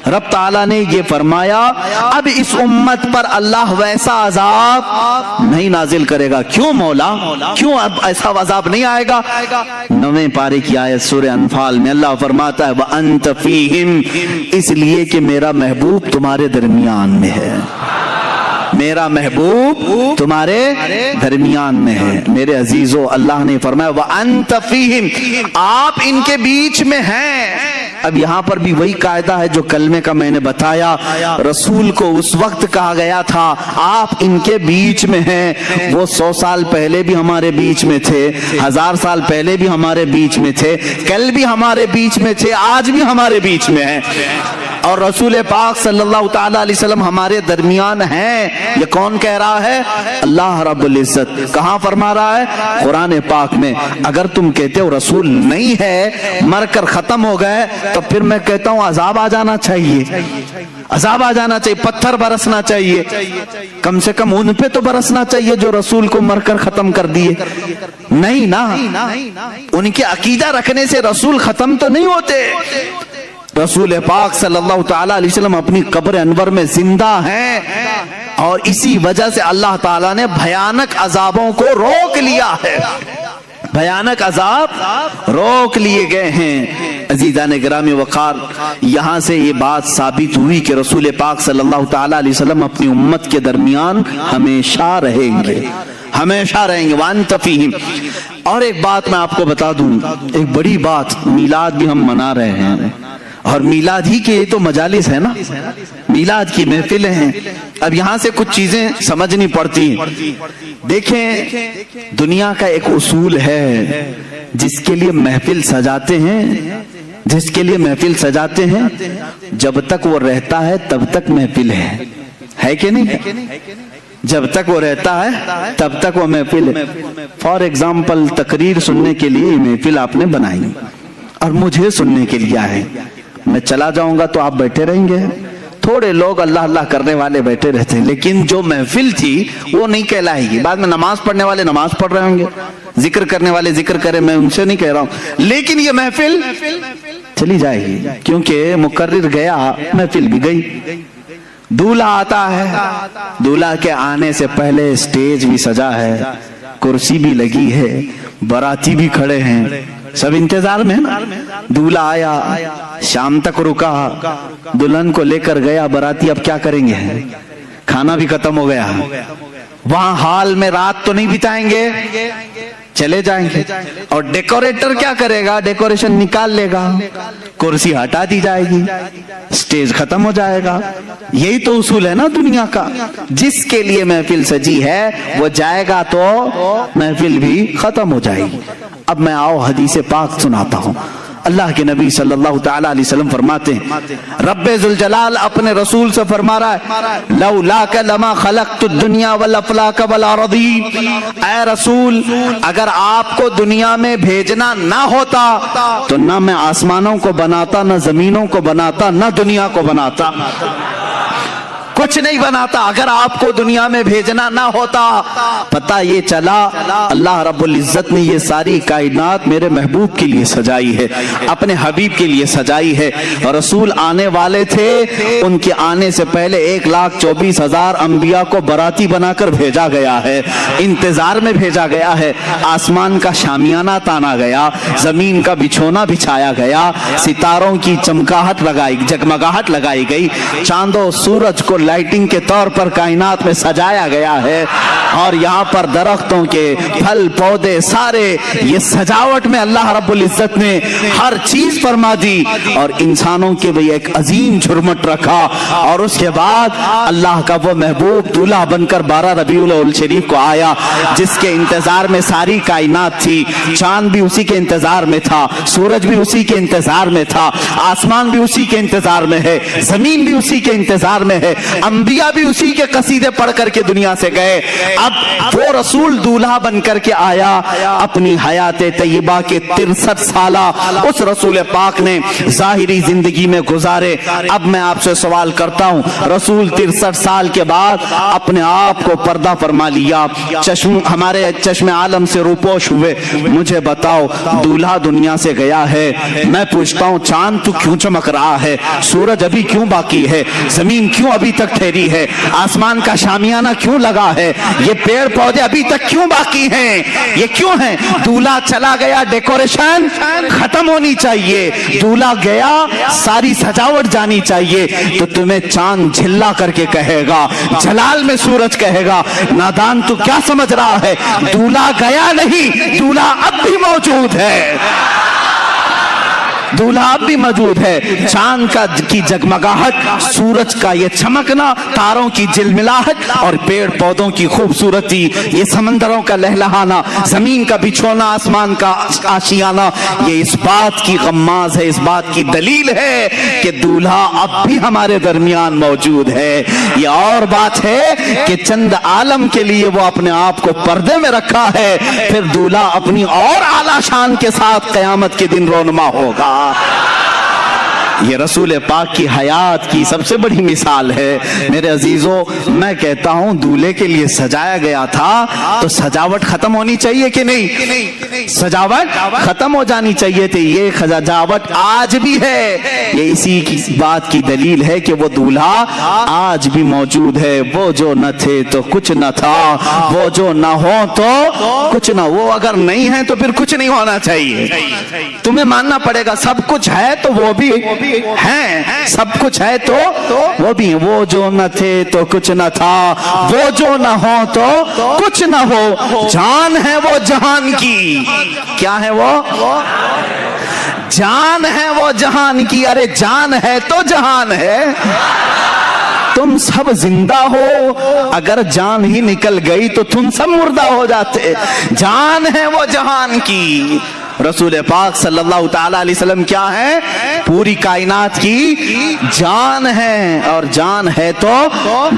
رب تعالیٰ نے یہ فرمایا اب اس امت پر اللہ ویسا عذاب نہیں نازل کرے گا. کیوں مولا, کیوں اب ایسا عذاب نہیں آئے گا؟ 9ویں پارے کی آیت سورہ انفال میں اللہ فرماتا ہے وَأَنْتَ فِيهِمْ, اس لیے کہ میرا محبوب تمہارے درمیان میں ہے. میرا محبوب تمہارے درمیان میں ہے. میرے عزیزو اللہ نے فرمایا وَأَنْتَ فِيهِمْ, آپ ان کے بیچ میں ہیں. اب یہاں پر بھی وہی قاعدہ ہے جو کلمے کا میں نے بتایا. رسول کو اس وقت کہا گیا تھا آپ ان کے بیچ میں ہیں. وہ 100 سال پہلے بھی ہمارے بیچ میں تھے, 1000 سال پہلے بھی ہمارے بیچ میں تھے, کل بھی ہمارے بیچ میں تھے, آج بھی ہمارے بیچ میں ہیں. اور رسول پاک صلی اللہ تعالی علیہ وسلم ہمارے درمیان ہیں. یہ کون کہہ رہا ہے؟ اللہ رب العزت. کہاں فرما رہا ہے؟ قرآن پاک میں. اگر تم کہتے ہو رسول نہیں ہے, مر کر ختم ہو گئے, تو پھر میں کہتا ہوں عذاب آ جانا چاہیے, عذاب آ جانا چاہیے, پتھر برسنا چاہیے, کم سے کم ان پہ تو برسنا چاہیے جو رسول کو مر کر ختم کر دیے. نہیں نا, ان کے عقیدہ رکھنے سے رسول ختم تو نہیں ہوتے. رسول پاک صلی اللہ تعالی علیہ وسلم اپنی قبر انور میں زندہ ہیں اور اسی وجہ سے اللہ تعالیٰ نے بھیانک عذابوں کو روک لیا ہے. بھیانک عذاب روک لیے گئے ہیں. عزیزان گرامی وقار, یہاں سے یہ بات ثابت ہوئی کہ رسول پاک صلی اللہ تعالی علیہ وسلم اپنی امت کے درمیان ہمیشہ رہیں گے, ہمیشہ رہیں گے. وَأَنْتَ فِيهِمْ. اور ایک بات میں آپ کو بتا دوں, ایک بڑی بات, میلاد بھی ہم منا رہے ہیں اور میلاد ہی کے یہ تو مجالس ہے نا, میلاد کی محفلیں ہیں. اب یہاں سے کچھ چیزیں سمجھنی پڑتی ہیں. دیکھیں دنیا کا ایک اصول ہے, جس کے لیے محفل سجاتے ہیں, جس کے لیے محفل سجاتے ہیں, جب تک وہ رہتا ہے تب تک محفل ہے کہ نہیں؟ جب تک وہ رہتا ہے تب تک وہ محفل ہے. فار ایگزامپل تقریر سننے کے لیے محفل آپ نے بنائی اور مجھے سننے کے لیے آئے. میں چلا جاؤں گا تو آپ بیٹھے رہیں گے. تھوڑے لوگ اللہ اللہ کرنے والے بیٹھے رہتے ہیں, لیکن جو محفل تھی وہ نہیں کہلائے گی. بعد میں نماز پڑھنے والے نماز پڑھ رہے ہوں گے, ذکر کرنے والے ذکر کریں, میں ان سے نہیں کہہ رہا ہوں, لیکن یہ محفل چلی جائے گی کیونکہ مقرر گیا, محفل بھی گئی. دولہا آتا ہے, دولہا کے آنے سے پہلے اسٹیج بھی سجا ہے, کرسی بھی لگی ہے, باراتی بھی کھڑے ہیں, سب انتظار میں نا. دولہا آیا, شام تک رکا, دلہن کو لے کر گیا باراتی. اب کیا کریں گے, کھانا بھی ختم ہو گیا, وہاں ہال میں رات تو نہیں بتائیں گے, چلے جائیں گے. اور ڈیکوریٹر کیا کرے گا, ڈیکوریشن نکال لے گا, کرسی ہٹا دی جائے گی, سٹیج ختم ہو جائے گا. یہی تو اصول ہے نا دنیا کا. جس کے لیے محفل سجی ہے وہ جائے گا تو محفل بھی ختم ہو جائے گی. اب میں آؤ حدیث پاک سناتا ہوں. اللہ کے نبی صلی اللہ تعالی علیہ وسلم فرماتے ہیں, رب ذوالجلال اپنے رسول سے فرما رہا ہے, لولاک لما خلقت الدنیا والافلاک والارضین. اے رسول, اگر آپ کو دنیا میں بھیجنا نہ ہوتا تو نہ میں آسمانوں کو بناتا, نہ زمینوں کو بناتا, نہ دنیا کو بناتا, کچھ نہیں بناتا اگر آپ کو دنیا میں بھیجنا نہ ہوتا. پتہ یہ چلا اللہ رب العزت نے یہ ساری کائنات میرے محبوب کے لیے سجائی ہے, اپنے حبیب کے لیے سجائی ہے. رسول آنے والے تھے, ان کے آنے سے پہلے 1,24,000 انبیاء کو باراتی بنا کر بھیجا گیا ہے, انتظار میں بھیجا گیا ہے. آسمان کا شامیانہ تانا گیا, زمین کا بچھونا بچھایا گیا, ستاروں کی چمکاہٹ لگائی, جگمگاہٹ لگائی گئی, چاند و سورج کو لائٹنگ کے طور پر کائنات میں سجایا گیا ہے. اور یہاں پر درختوں کے پھل پودے سارے یہ سجاوٹ میں اللہ رب العزت نے ہر چیز فرما دی, اور انسانوں کے بھی ایک عظیم جھرمٹ رکھا. اور اس کے بعد اللہ کا وہ محبوب دولہا بن کر 12 ربیع الاول شریف کو آیا, جس کے انتظار میں ساری کائنات تھی. چاند بھی اسی کے انتظار میں تھا, سورج بھی اسی کے انتظار میں تھا, آسمان بھی اسی کے انتظار میں ہے, زمین بھی اسی کے انتظار میں ہے, انبیاء بھی اسی کے قصیدے پڑھ کر کے دنیا سے گئے. اب وہ رسول دولہا بن کر کے آیا, اپنی حیات طیبہ کے 63 سالہ اس رسول پاک نے ظاہری زندگی میں گزارے. اب میں آپ سے سوال کرتا ہوں, رسول 63 سال کے بعد اپنے آپ کو پردہ فرما لیا, ہمارے چشم عالم سے روپوش ہوئے. مجھے بتاؤ, دولہا دنیا سے گیا ہے, میں پوچھتا ہوں چاند تو کیوں چمک رہا ہے, سورج ابھی کیوں باقی ہے, زمین کیوں ابھی تک ٹھہری ہے, آسمان کا شامیانہ کیوں لگا ہے, یہ پیڑ پودے ابھی تک کیوں باقی ہیں, یہ کیوں ہیں؟ دولہا چلا گیا, ڈیکوریشن ختم ہونی چاہیے, دولہا گیا, ساری سجاوٹ جانی چاہیے. تو تمہیں چاند جھلا کر کے کہے گا, جلال میں سورج کہے گا, نادان تو کیا سمجھ رہا ہے, دولہا گیا نہیں, دولہا اب بھی موجود ہے, دولہا اب بھی موجود ہے. چاند کی جگمگاہٹ, سورج کا یہ چمکنا, تاروں کی جلملاہٹ, اور پیڑ پودوں کی خوبصورتی, یہ سمندروں کا لہلہانا, زمین کا بچھونا, آسمان کا آشیانہ, یہ اس بات کی غماز ہے, اس بات کی دلیل ہے کہ دولہا اب بھی ہمارے درمیان موجود ہے. یہ اور بات ہے کہ چند عالم کے لیے وہ اپنے آپ کو پردے میں رکھا ہے, پھر دولہا اپنی اور اعلیٰ شان کے ساتھ قیامت کے دن رونما ہوگا. یہ رسول پاک کی حیات کی سب سے بڑی مثال ہے. میرے عزیزوں, میں کہتا ہوں دولہے کے لیے سجایا گیا تھا تو سجاوٹ ختم ہونی چاہیے کہ نہیں, سجاوٹ ختم ہو جانی چاہیے تھی. یہ سجاوٹ آج بھی ہے, یہ اسی کی بات کی دلیل ہے کہ وہ دولہا آج بھی موجود ہے. وہ جو نہ تھے تو کچھ نہ تھا, وہ جو نہ ہو تو کچھ نہ, وہ اگر نہیں ہے تو پھر کچھ نہیں ہونا چاہیے. تمہیں ماننا پڑے گا سب کچھ ہے تو وہ بھی ہیں, سب کچھ ہے تو وہ بھی ہیں. وہ جو نہ تھے تو کچھ نہ تھا, وہ جو نہ ہو تو کچھ نہ ہو, جان ہے وہ جہان کی. کیا ہے وہ جان ہے وہ جہان کی. ارے جان ہے تو جہان ہے, تم سب زندہ ہو, اگر جان ہی نکل گئی تو تم سب مردہ ہو جاتے. جان ہے وہ جہان کی, رسول پاک صلی اللہ تعالی علیہ وسلم کیا ہے؟ پوری کائنات کی جان ہے، اور جان ہے تو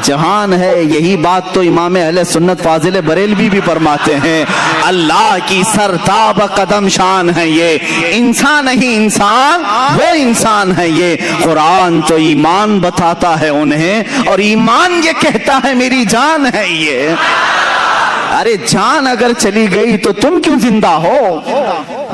جہان ہے۔ یہی بات تو امام اہل سنت فاضل بریلوی بھی فرماتے ہیں، اللہ کی سرتاب قدم شان ہے یہ، انسان نہیں انسان وہ انسان ہے یہ۔ قرآن تو ایمان بتاتا ہے انہیں، اور ایمان یہ کہتا ہے میری جان ہے یہ۔ ارے جان اگر چلی گئی تو تم کیوں زندہ ہو؟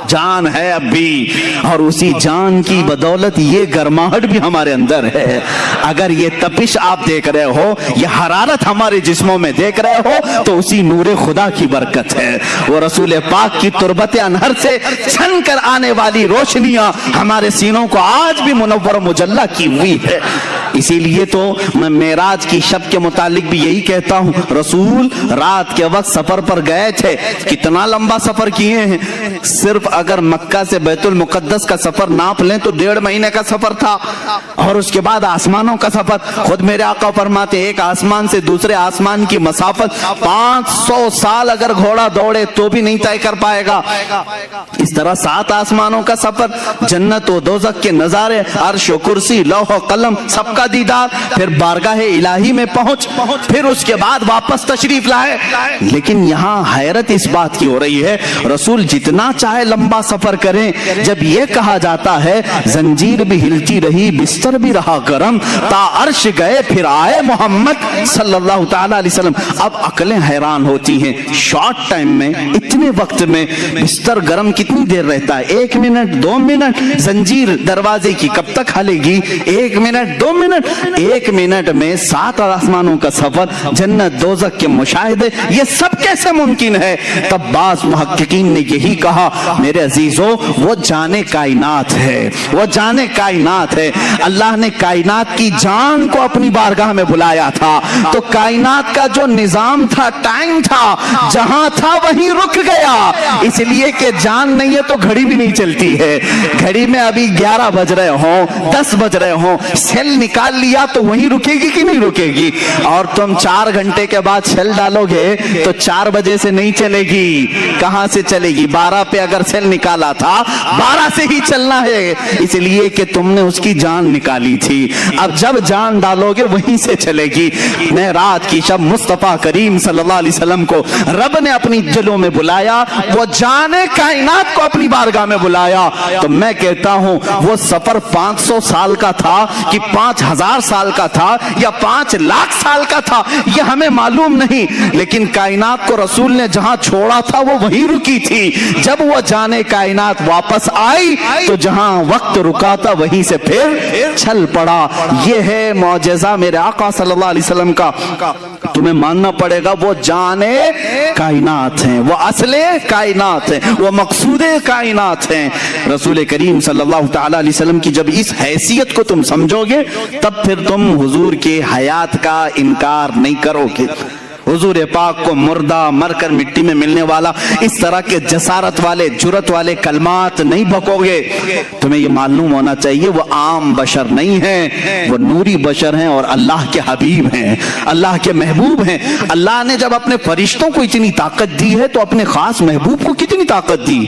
جان ہے اب بھی، اور اسی جان کی بدولت یہ گرماہٹ بھی ہمارے اندر ہے۔ اگر یہ تپش آپ دیکھ رہے ہو، یہ حرارت ہمارے جسموں میں دیکھ رہے ہو، تو اسی نور خدا کی برکت ہے۔ وہ رسول پاک کی تربت انہر سے چھن کر آنے والی روشنیاں ہمارے سینوں کو آج بھی منور و مجلہ کی ہوئی ہے۔ اسی لیے تو میں معراج کی شب کے متعلق بھی یہی کہتا ہوں، رسول رات کے وقت سفر پر گئے تھے۔ کتنا لمبا سفر کیے ہیں؟ صرف اگر مکہ سے بیت المقدس کا سفر ناپ لیں تو 1.5 مہینے کا سفر تھا، اور اس کے بعد آسمانوں کا سفر۔ خود میرے آقا فرماتے ایک آسمان سے دوسرے آسمان کی مسافت 500 سال اگر گھوڑا دوڑے تو بھی نہیں طے کر پائے گا۔ اس طرح 7 آسمانوں کا سفر، جنت و دوزخ کے نظارے، عرش و کرسی، لوح و قلم، سب کا دیدار، پھر بارگاہ الہی میں پہنچ، پھر اس کے بعد واپس تشریف لائے۔ لیکن یہاں حیرت اس بات کی ہو رہی ہے، رسول جتنا چاہے لمبا سفر کریں، جب یہ کہا جاتا ہے زنجیر بھی ہلتی رہی بستر بھی رہا گرم، تا عرش گئے پھر آئے محمد صلی اللہ تعالی علیہ وسلم۔ اب عقلیں حیران ہوتی ہیں، شارٹ ٹائم میں، اتنے وقت میں بستر گرم کتنی دیر رہتا ہے؟ 1 منٹ 2 منٹ؟ زنجیر دروازے کی کب تک ہلے گی؟ 1 منٹ 2 منٹ؟ 1 منٹ میں 7 آسمانوں کا سفر، جنت دوزخ کے مشاہدے، یہ سب کیسے ممکن ہے؟ تب بعض محققین نے یہی کہا میرے عزیزوں، وہ جانے کائنات ہے، وہ جانے کائنات ہے۔ اللہ نے کائنات کی جان کو اپنی بارگاہ میں بلایا تھا، تو کائنات کا جو نظام تھا، ٹائم تھا، جہاں تھا وہیں رک گیا، اس لیے کہ جان نہیں ہے تو گھڑی بھی نہیں چلتی ہے۔ گھڑی میں ابھی 11 بج رہے ہوں، 10 بج رہے ہوں، سیل نکال لیا تو وہیں رکے گی کہ نہیں رکے گی؟ اور تم 4 گھنٹے کے بعد سیل ڈالو گے تو 4 بجے سے نہیں چلے گی، کہاں سے چلے گی؟ 12 پہ اگر سیل نکالا تھا 12 سے ہی چلنا ہے، اس لیے کہ تم نے اس کی جان نکالی تھی۔ اب جب جان ڈالو گے وہیں سے چلے گی۔ معراج کی شب مصطفیٰ کریم صلی اللہ علیہ وسلم کو رب نے اپنی جلوں میں بلایا، وہ جانے کائنات کو اپنی بارگاہ میں بلایا۔ تو میں کہتا ہوں وہ سفر 500 سال کا تھا کہ 5000 سال کا تھا یا 5 لاکھ سال کا تھا، یہ ہمیں معلوم نہیں، لیکن کائنات کو رسول نے جہاں چھوڑا تھا وہ وہیں رکی تھی۔ جب وہ جانے کائنات واپس آئی تو جہاں وقت رکا تھا وہیں سے پھر چل پڑا۔ یہ ہے معجزہ میرے آقا صلی اللہ علیہ وسلم کا۔ تمہیں ماننا پڑے گا وہ جانے کائنات ہیں، وہ اصل کائنات ہیں، وہ مقصود کائنات ہیں۔ رسول کریم صلی اللہ تعالی علیہ وسلم کی جب اس حیثیت کو تم سمجھو گے تب پھر تم حضور کے حیات کا انکار نہیں کرو گے۔ حضور پاک کو مردہ مر کر مٹی میں ملنے والا اس طرح کے جسارت والے جرت والے کلمات نہیں بکو گے۔ تمہیں یہ معلوم ہونا چاہیے وہ عام بشر نہیں ہیں، وہ نوری بشر ہیں اور اللہ کے حبیب ہیں، اللہ کے محبوب ہیں۔ اللہ نے جب اپنے فرشتوں کو اتنی طاقت دی ہے تو اپنے خاص محبوب کو کتنی طاقت دی؟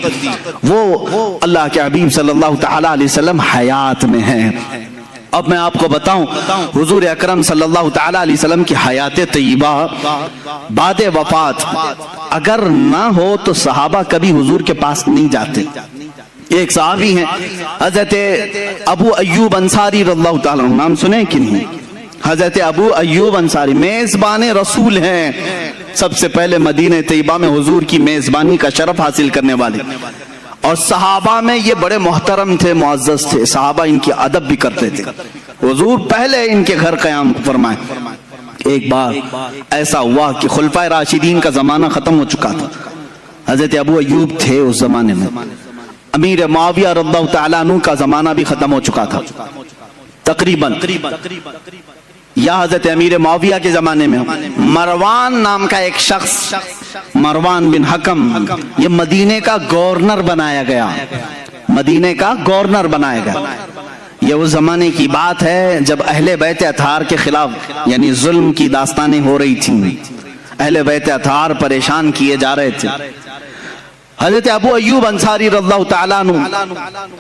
وہ اللہ کے حبیب صلی اللہ تعالی علیہ وسلم حیات میں ہیں۔ اب میں آپ کو بتاؤں حضور اکرم صلی اللہ تعالی علیہ وسلم کی حیات طیبہ بعد وفات اگر نہ ہو تو صحابہ کبھی حضور کے پاس نہیں جاتے۔ ایک صحابی ہیں حضرت ابو ایوب انصاری رضی اللہ تعالیٰ عنہ، نام سنے کہ نہیں؟ حضرت ابو ایوب انصاری میزبان رسول ہیں، سب سے پہلے مدینہ طیبہ میں حضور کی میزبانی کا شرف حاصل کرنے والے، اور صحابہ میں یہ بڑے محترم تھے، معزز تھے، صحابہ ان کی ادب بھی کرتے تھے۔ حضور پہلے ان کے گھر قیام فرمائے۔ ایک بار ایسا ہوا کہ خلفائے راشدین کا زمانہ ختم ہو چکا تھا، حضرت ابو ایوب تھے اس زمانے میں، امیر معاویہ رضی اللہ تعالیٰ عنہ کا زمانہ بھی ختم ہو چکا تھا تقریباً، یا حضرت امیر معاویہ کے زمانے میں مروان نام کا ایک شخص، مروان بن حکم، یہ مدینے کا گورنر بنایا گیا، مدینے کا گورنر بنایا گیا۔ یہ اس زمانے کی بات ہے جب اہل بیت اطہار کے خلاف یعنی ظلم کی داستانیں ہو رہی تھیں، اہل بیت اطہار پریشان کیے جا رہے تھے۔ حضرت ابو ایوب انصاری رضی اللہ تعالیٰ عنہ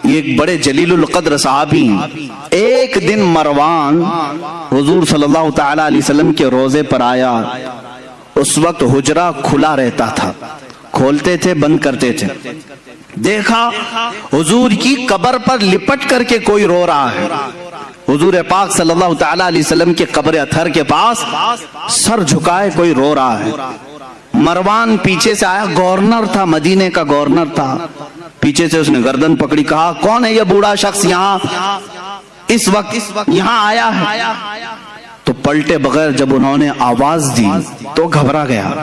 یہ ایک بڑے جلیل القدر صحابی ہیں. ایک دن مروان حضور صلی اللہ تعالیٰ علیہ وسلم کے روزے پر آیا. اس وقت حجرہ کھلا رہتا تھا, کھولتے تھے بند کرتے تھے. دیکھا حضور کی قبر پر لپٹ کر کے کوئی رو رہا ہے. حضور پاک صلی اللہ تعالیٰ علیہ وسلم کے قبر اطہر کے پاس سر جھکائے کوئی رو رہا ہے. مروان پیچھے سے آیا, گورنر تھا, مدینے کا گورنر تھا. پیچھے سے اس نے گردن پکڑی, کہا کون ہے یہ بوڑھا شخص یہاں اس وقت یہاں آیا ہے؟ تو پلٹے بغیر جب انہوں نے آواز دی تو گھبرا گیا.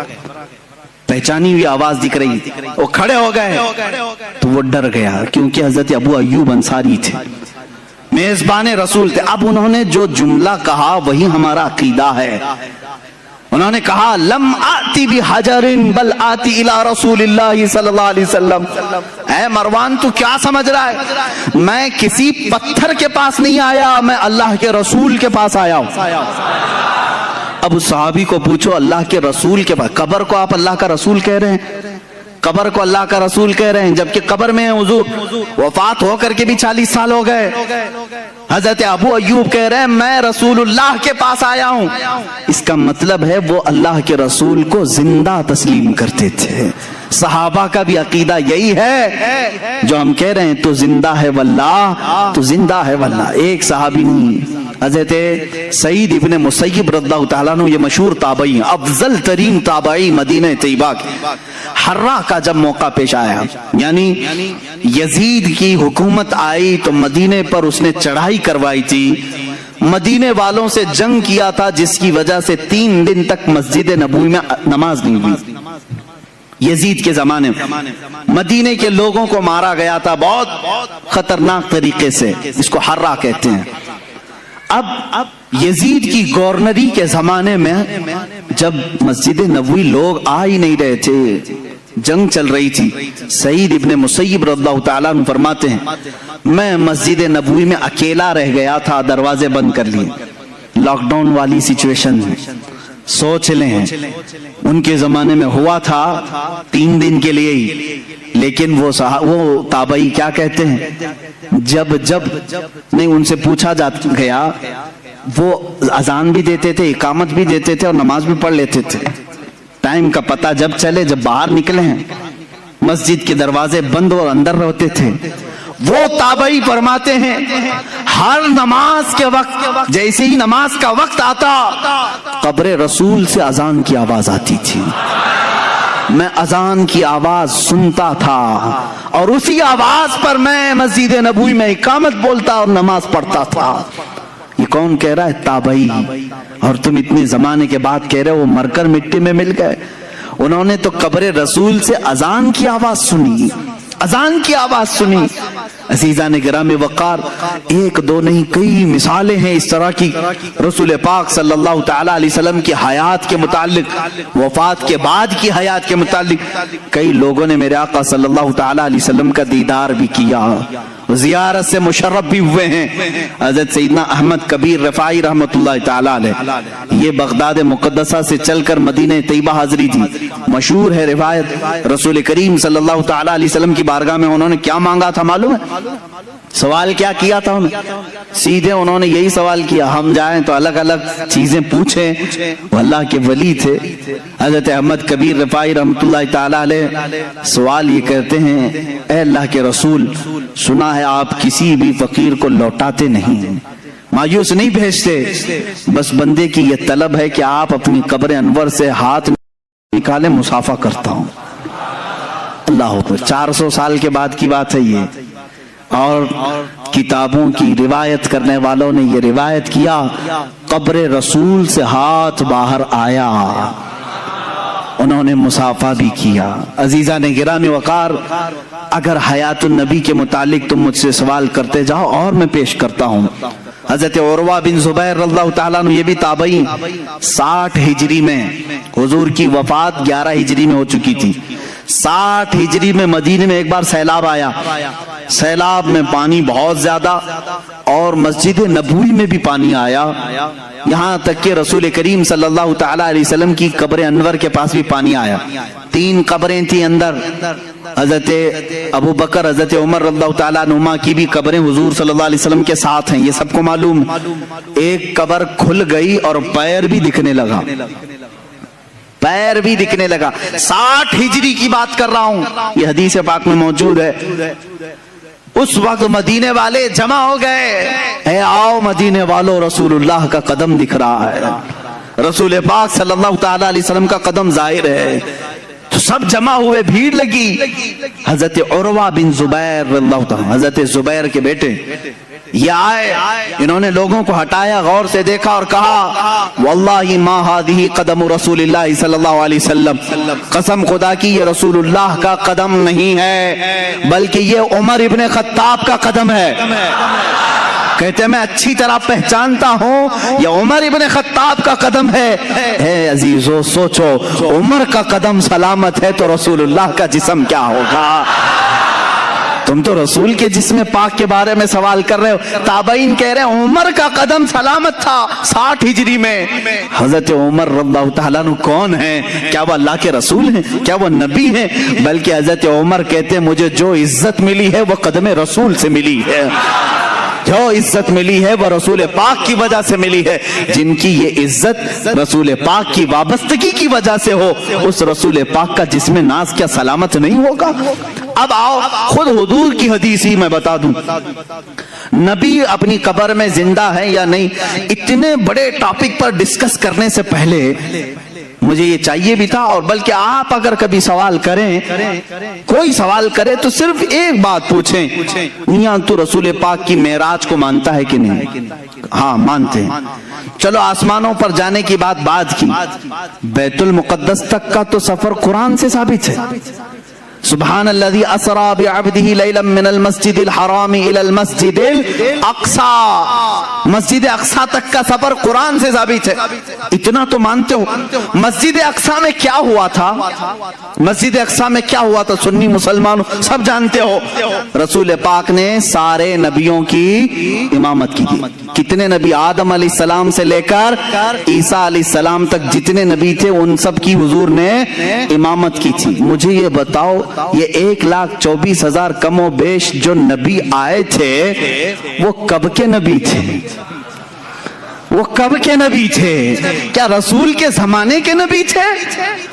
پہچانی ہوئی آواز دکھ رہی, وہ کھڑے ہو گئے تو وہ ڈر گیا, کیونکہ حضرت ابو ایوب انصاری تھے, میزبان رسول تھے. اب انہوں نے جو جملہ کہا وہی ہمارا عقیدہ ہے. انہوں نے کہا لم آتی بحجر بل آتی الی رسول اللہ صلی اللہ علیہ وسلم. اے مروان تو کیا سمجھ رہا ہے, میں کسی پتھر کے پاس نہیں آیا, میں اللہ کے رسول کے پاس آیا ہوں. اب اس صحابی کو پوچھو, اللہ کے رسول کے پاس, قبر کو آپ اللہ کا رسول کہہ رہے ہیں, قبر کو اللہ کا رسول کہہ رہے ہیں, جبکہ قبر میں حضور وفات ہو کر کے بھی 40 سال ہو گئے. حضرت ابو ایوب کہہ رہے ہیں میں رسول اللہ کے پاس آیا ہوں. اس کا مطلب ہے وہ اللہ کے رسول کو زندہ تسلیم کرتے تھے. صحابہ کا بھی عقیدہ یہی ہے جو ہم کہہ رہے ہیں, تو زندہ ہے واللہ, تو زندہ ہے واللہ. ایک صحابی نہیں, حضرت سعید ابن مسیب رضی اللہ تعالیٰ عنہ, یہ مشہور تابعی ہیں, افضل ترین تابعی مدینہ طیبہ کے. حرہ کا جب موقع پیش آیا, یعنی یزید کی حکومت آئی تو مدینے پر اس نے چڑھائی کروائی تھی, مدینے والوں سے جنگ کیا تھا, جس کی وجہ سے 3 دن تک مسجد نبوی میں نماز نہیں ہوئی. یزید کے زمانے میں مدینے کے لوگوں کو مارا گیا تھا بہت خطرناک طریقے سے, اس کو حرہ کہتے ہیں. اب یزید کی گورنری کے زمانے میں جب مسجد نبوی لوگ آ ہی نہیں رہے تھے, جنگ چل رہی تھی, سعید ابن مسیب رضی اللہ تعالیٰ عنہ فرماتے ہیں میں مسجد نبوی میں اکیلا رہ گیا تھا, دروازے بند کر لیے. لاک ڈاؤن والی سچویشن ہے, سوچ لیں ان کے زمانے میں ہوا تھا 3 دن کے لیے ہی. لیکن وہ تابعی کیا کہتے ہیں, جب نہیں ان سے پوچھا گیا, وہ اذان بھی دیتے تھے, اقامت بھی دیتے تھے اور نماز بھی پڑھ لیتے تھے. ٹائم کا پتہ جب چلے, جب باہر نکلے ہیں, مسجد کے دروازے بند اور اندر رہتے تھے. وہ تابعی فرماتے ہیں ہر نماز کے وقت, جیسے ہی نماز کا وقت آتا, قبر رسول سے اذان کی آواز آتی تھی. میں اذان کی آواز سنتا تھا اور اسی آواز پر میں مسجد نبوی میں اقامت بولتا اور نماز پڑھتا تھا. یہ کون کہہ رہا ہے؟ تابعی. اور تم اتنے زمانے کے بعد کہہ رہے ہو وہ مر کر مٹی میں مل گئے. انہوں نے تو قبر رسول سے اذان کی آواز سنی, اذان کی آواز سنی. عزیزان گرامی وقار, 1 2 نہیں کئی مثالیں ہیں اس طرح کی. رسول پاک صلی اللہ تعالیٰ علیہ وسلم کی حیات کے متعلق, وفات کے بعد کی حیات کے متعلق کئی لوگوں نے میرے آقا صلی اللہ تعالیٰ علیہ وسلم کا دیدار بھی کیا, زیارت سے مشرف بھی ہوئے ہیں. حضرت سیدنا احمد کبیر رفاعی رحمت اللہ تعالیٰ علیہ, یہ بغداد مقدسہ سے چل کر مدینہ طیبہ حاضری تھی. مشہور ہے روایت, رسول کریم صلی اللہ تعالیٰ علیہ وسلم کی بارگاہ میں انہوں نے کیا مانگا تھا معلوم ہے؟ سوال کیا کیا تھا انہوں؟ سیدھے انہوں نے یہی سوال کیا, ہم جائیں تو الگ الگ چیزیں پوچھیں. وہ اللہ کے ولی تھے حضرت احمد کبیر رفاعی رحمت اللہ تعالیٰ علیہ. سوال یہ کرتے ہیں اے اللہ کے رسول, سنا ہے آپ کسی بھی فقیر کو لوٹاتے نہیں, مایوس نہیں بھیجتے, بس بندے کی یہ طلب ہے کہ آپ اپنی قبر انور سے ہاتھ نکالے, مسافہ کرتا ہوں. اللہ اکبر. 400 سال کے بعد کی بات ہے یہ, اور کتابوں کی روایت کرنے والوں نے یہ روایت کیا, قبر رسول سے ہاتھ باہر آیا, انہوں نے مسافہ بھی کیا. عزیزان گرامی وقار, اگر حیات النبی کے متعلق تم مجھ سے سوال کرتے جاؤ اور میں پیش کرتا ہوں. حضرت عروہ بن زبیر رضی اللہ تعالیٰ عنہ, یہ بھی تابعی, 60 ہجری میں, حضور کی وفات 11 ہجری میں ہو چکی تھی. 60 ہجری میں مدینے میں ایک بار سیلاب آیا, سیلاب میں پانی بہت زیادہ اور مسجد نبوی میں بھی پانی آیا, یہاں تک کہ رسول کریم صلی اللہ تعالیٰ علیہ وسلم کی قبر انور کے پاس بھی پانی آیا. 3 قبریں تھیں اندر, حضرت ابو بکر حضرت عمر رضی اللہ تعالیٰ عنہما کی بھی قبریں حضور صلی اللہ علیہ وسلم کے ساتھ ہیں، یہ سب کو معلوم ہے۔ ایک قبر کھل گئی اور پیر بھی دکھنے لگا، پیر بھی دکھنے لگا۔ 60 ہجری کی بات کر رہا ہوں، یہ حدیث پاک میں موجود ہے۔ اس وقت مدینے والے جمع ہو گئے، اے آؤ مدینے والوں، رسول اللہ کا قدم دکھ رہا ہے، رسول پاک صلی اللہ تعالیٰ علیہ وسلم کا قدم ظاہر ہے۔ تو سب جمع ہوئے، بھیڑ لگی۔ حضرت عروہ بن زبیر رضی اللہ تعالیٰ، حضرت زبیر کے بیٹے، یہ آئے، انہوں نے لوگوں کو ہٹایا، غور سے دیکھا اور کہا واللہ ما ہذہ قدم رسول اللہ صلی اللہ علیہ وسلم، قسم خدا کی یہ رسول اللہ کا قدم نہیں ہے بلکہ یہ عمر ابن خطاب کا قدم ہے۔ کہتے میں اچھی طرح پہچانتا ہوں یہ عمر ابن خطاب کا قدم ہے۔ اے عزیزو سوچو، عمر کا قدم سلامت ہے تو رسول اللہ کا جسم کیا ہوگا؟ تم تو رسول کے جسم پاک کے بارے میں سوال کر رہے ہو۔ تابعین کہہ رہے ہیں عمر کا قدم سلامت تھا 60 ہجری میں۔ حضرت عمر رضی اللہ تعالیٰ عنہ کون ہیں؟ کیا وہ اللہ کے رسول ہیں؟ کیا وہ نبی ہیں؟ بلکہ حضرت عمر کہتے ہیں مجھے جو عزت ملی ہے وہ قدم رسول سے ملی ہے، جو عزت ملی ہے وہ رسول پاک کی وجہ سے ملی ہے۔ جن کی یہ عزت رسول پاک کی وابستگی کی وجہ سے ہو، اس رسول پاک کا جسم ناز کیا سلامت نہیں ہوگا؟ اب آؤ خود حضور کی حدیث ہی میں بتا دوں، نبی اپنی قبر میں زندہ ہے یا نہیں، اتنے بڑے ٹاپک پر ڈسکس کرنے سے پہلے مجھے یہ چاہیے بھی تھا، اور بلکہ آپ اگر کبھی سوال کریں، کوئی سوال کرے تو صرف ایک بات پوچھیں، میاں تو رسول پاک کی معراج کو مانتا ہے کہ نہیں؟ ہاں مانتے ہیں۔ چلو آسمانوں پر جانے کی بات بعد کی، بیت المقدس تک کا تو سفر قرآن سے ثابت ہے۔ سبحان الذي اسرا بعبده ليلا من المسجد الحرام الى المسجد الاقصى، مسجد اقصی تک کا سفر قرآن سے ثابت ہے۔ اتنا تو مانتے ہو۔ مسجد اقصی میں کیا ہوا تھا؟ مسجد اقصی میں کیا ہوا تھا؟ سنی مسلمانوں سب جانتے ہو، رسول پاک نے سارے نبیوں کی امامت کی تھی۔ کتنے نبی؟ آدم علیہ السلام سے لے کر عیسیٰ علیہ السلام تک جتنے نبی تھے ان سب کی حضور نے امامت کی تھی۔ مجھے یہ بتاؤ، یہ 1,24,000 کم و بیش جو نبی آئے تھے وہ کب کے نبی تھے؟ وہ کب کے نبی تھے؟ کیا رسول کے زمانے کے نبی تھے؟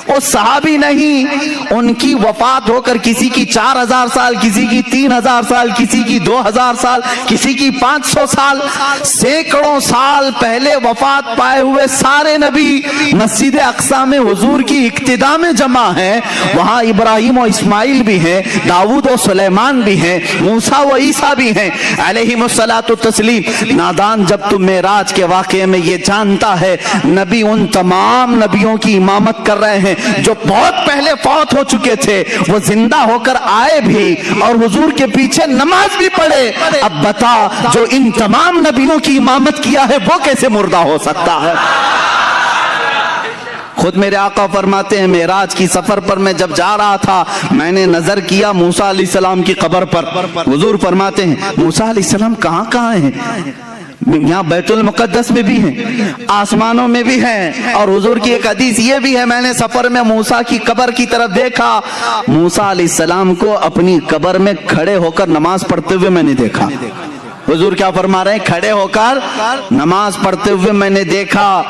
وہ صحابی نہیں، ان کی وفات ہو کر کسی کی 4,000 سال، کسی کی 3,000 سال، کسی کی 2,000 سال، کسی کی 500 سال، سینکڑوں سال پہلے وفات پائے ہوئے سارے نبی مسجد اقصی میں حضور کی اقتداء میں جمع ہیں۔ وہاں ابراہیم و اسماعیل بھی ہیں، داؤد و سلیمان بھی ہیں، موسیٰ و عیسیٰ بھی ہیں علیہم الصلاۃ والتسلیم۔ نادان جب تم معراج کے واقعے میں یہ جانتا ہے نبی ان تمام نبیوں کی امامت کر رہے ہیں جو بہت پہلے فوت ہو چکے تھے، وہ زندہ ہو کر آئے بھی اور حضور کے پیچھے نماز بھی پڑھے، اب بتا جو ان تمام نبیوں کی امامت کیا ہے وہ کیسے مردہ ہو سکتا ہے؟ خود میرے آقا فرماتے ہیں معراج کی سفر پر میں جب جا رہا تھا میں نے نظر کیا موسیٰ علیہ السلام کی قبر پر۔ حضور فرماتے ہیں موسیٰ علیہ السلام کہاں کہاں ہیں؟ یہاں بیت المقدس میں بھی ہیں، آسمانوں میں بھی ہیں، اور حضور کی ایک حدیث یہ بھی ہے میں نے سفر میں موسیٰ کی قبر کی طرف دیکھا، موسیٰ علیہ السلام کو اپنی قبر میں کھڑے ہو کر نماز پڑھتے ہوئے میں نے دیکھا۔ حضور کیا فرما رہے ہیں؟ کھڑے ہو کر نماز پڑھتے ہوئے میں نے دیکھا۔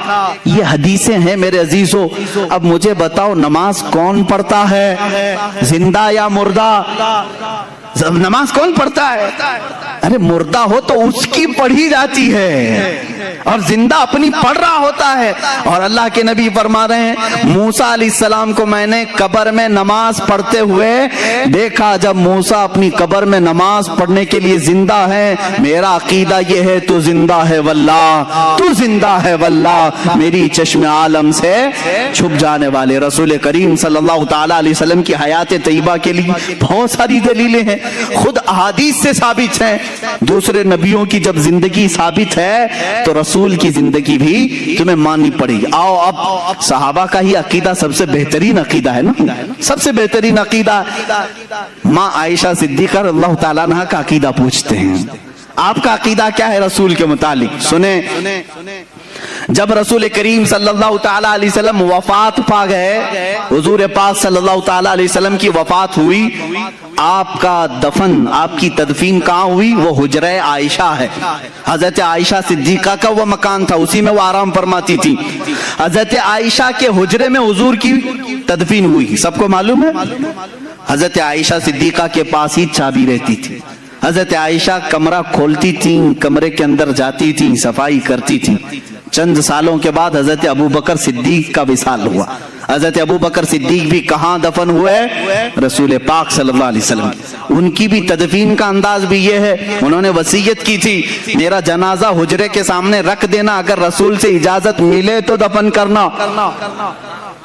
یہ حدیثیں ہیں میرے عزیزو۔ اب مجھے بتاؤ نماز کون پڑھتا ہے، زندہ یا مردہ؟ نماز کون پڑھتا ہے؟ ارے مردہ ہو تو اس کی پڑھی جاتی ہے اور زندہ اپنی پڑھ رہا ہوتا ہے۔ اور اللہ کے نبی فرما رہے ہیں موسیٰ علیہ السلام کو میں نے قبر میں نماز پڑھتے ہوئے دیکھا۔ جب موسیٰ اپنی قبر میں نماز پڑھنے کے لیے زندہ ہے، میرا عقیدہ یہ ہے تو زندہ ہے واللہ، تو زندہ ہے واللہ، میری چشم عالم سے چھپ جانے والے رسول کریم صلی اللہ تعالیٰ علیہ وسلم کی حیات طیبہ کے لیے بہت ساری دلیلیں ہیں، خود احادیث سے ثابت ہیں۔ دوسرے نبیوں کی جب زندگی ثابت ہے تو رسول کی زندگی بھی تمہیں ماننی پڑے گی۔ آؤ اب صحابہ کا ہی عقیدہ سب سے بہترین عقیدہ ہے نا، سب سے بہترین عقیدہ۔ ماں عائشہ صدیقہ رضی اللہ تعالیٰ عنہ کا عقیدہ پوچھتے ہیں، آپ کا عقیدہ کیا ہے رسول کے متعلق؟ سنیں جب رسول کریم صلی اللہ تعالی علیہ وسلم وفات پا گئے، حضور پاک صلی اللہ تعالی علیہ وسلم کی وفات ہوئی، آپ کا دفن، آپ کی تدفین کہاں ہوئی؟ وہ حجرہ عائشہ ہے۔ حضرت عائشہ صدیقہ کا وہ مکان تھا، اسی میں وہ آرام فرماتی تھی۔ حضرت عائشہ کے حجرے میں حضور کی تدفین ہوئی، سب کو معلوم ہے۔ حضرت عائشہ صدیقہ کے پاس ہی چابی رہتی تھی۔ حضرت عائشہ کمرہ کھولتی تھیں، کمرے کے اندر جاتی تھیں، صفائی کرتی تھیں۔ چند سالوں کے بعد حضرت ابو بکر صدیق کا وصال ہوا۔ حضرت ابو بکر صدیق بھی کہاں دفن ہوئے؟ رسول پاک صلی اللہ علیہ وسلم۔ ان کی بھی تدفین کا انداز بھی یہ ہے، انہوں نے وصیت کی تھی میرا جنازہ حجرے کے سامنے رکھ دینا، اگر رسول سے اجازت ملے تو دفن کرنا۔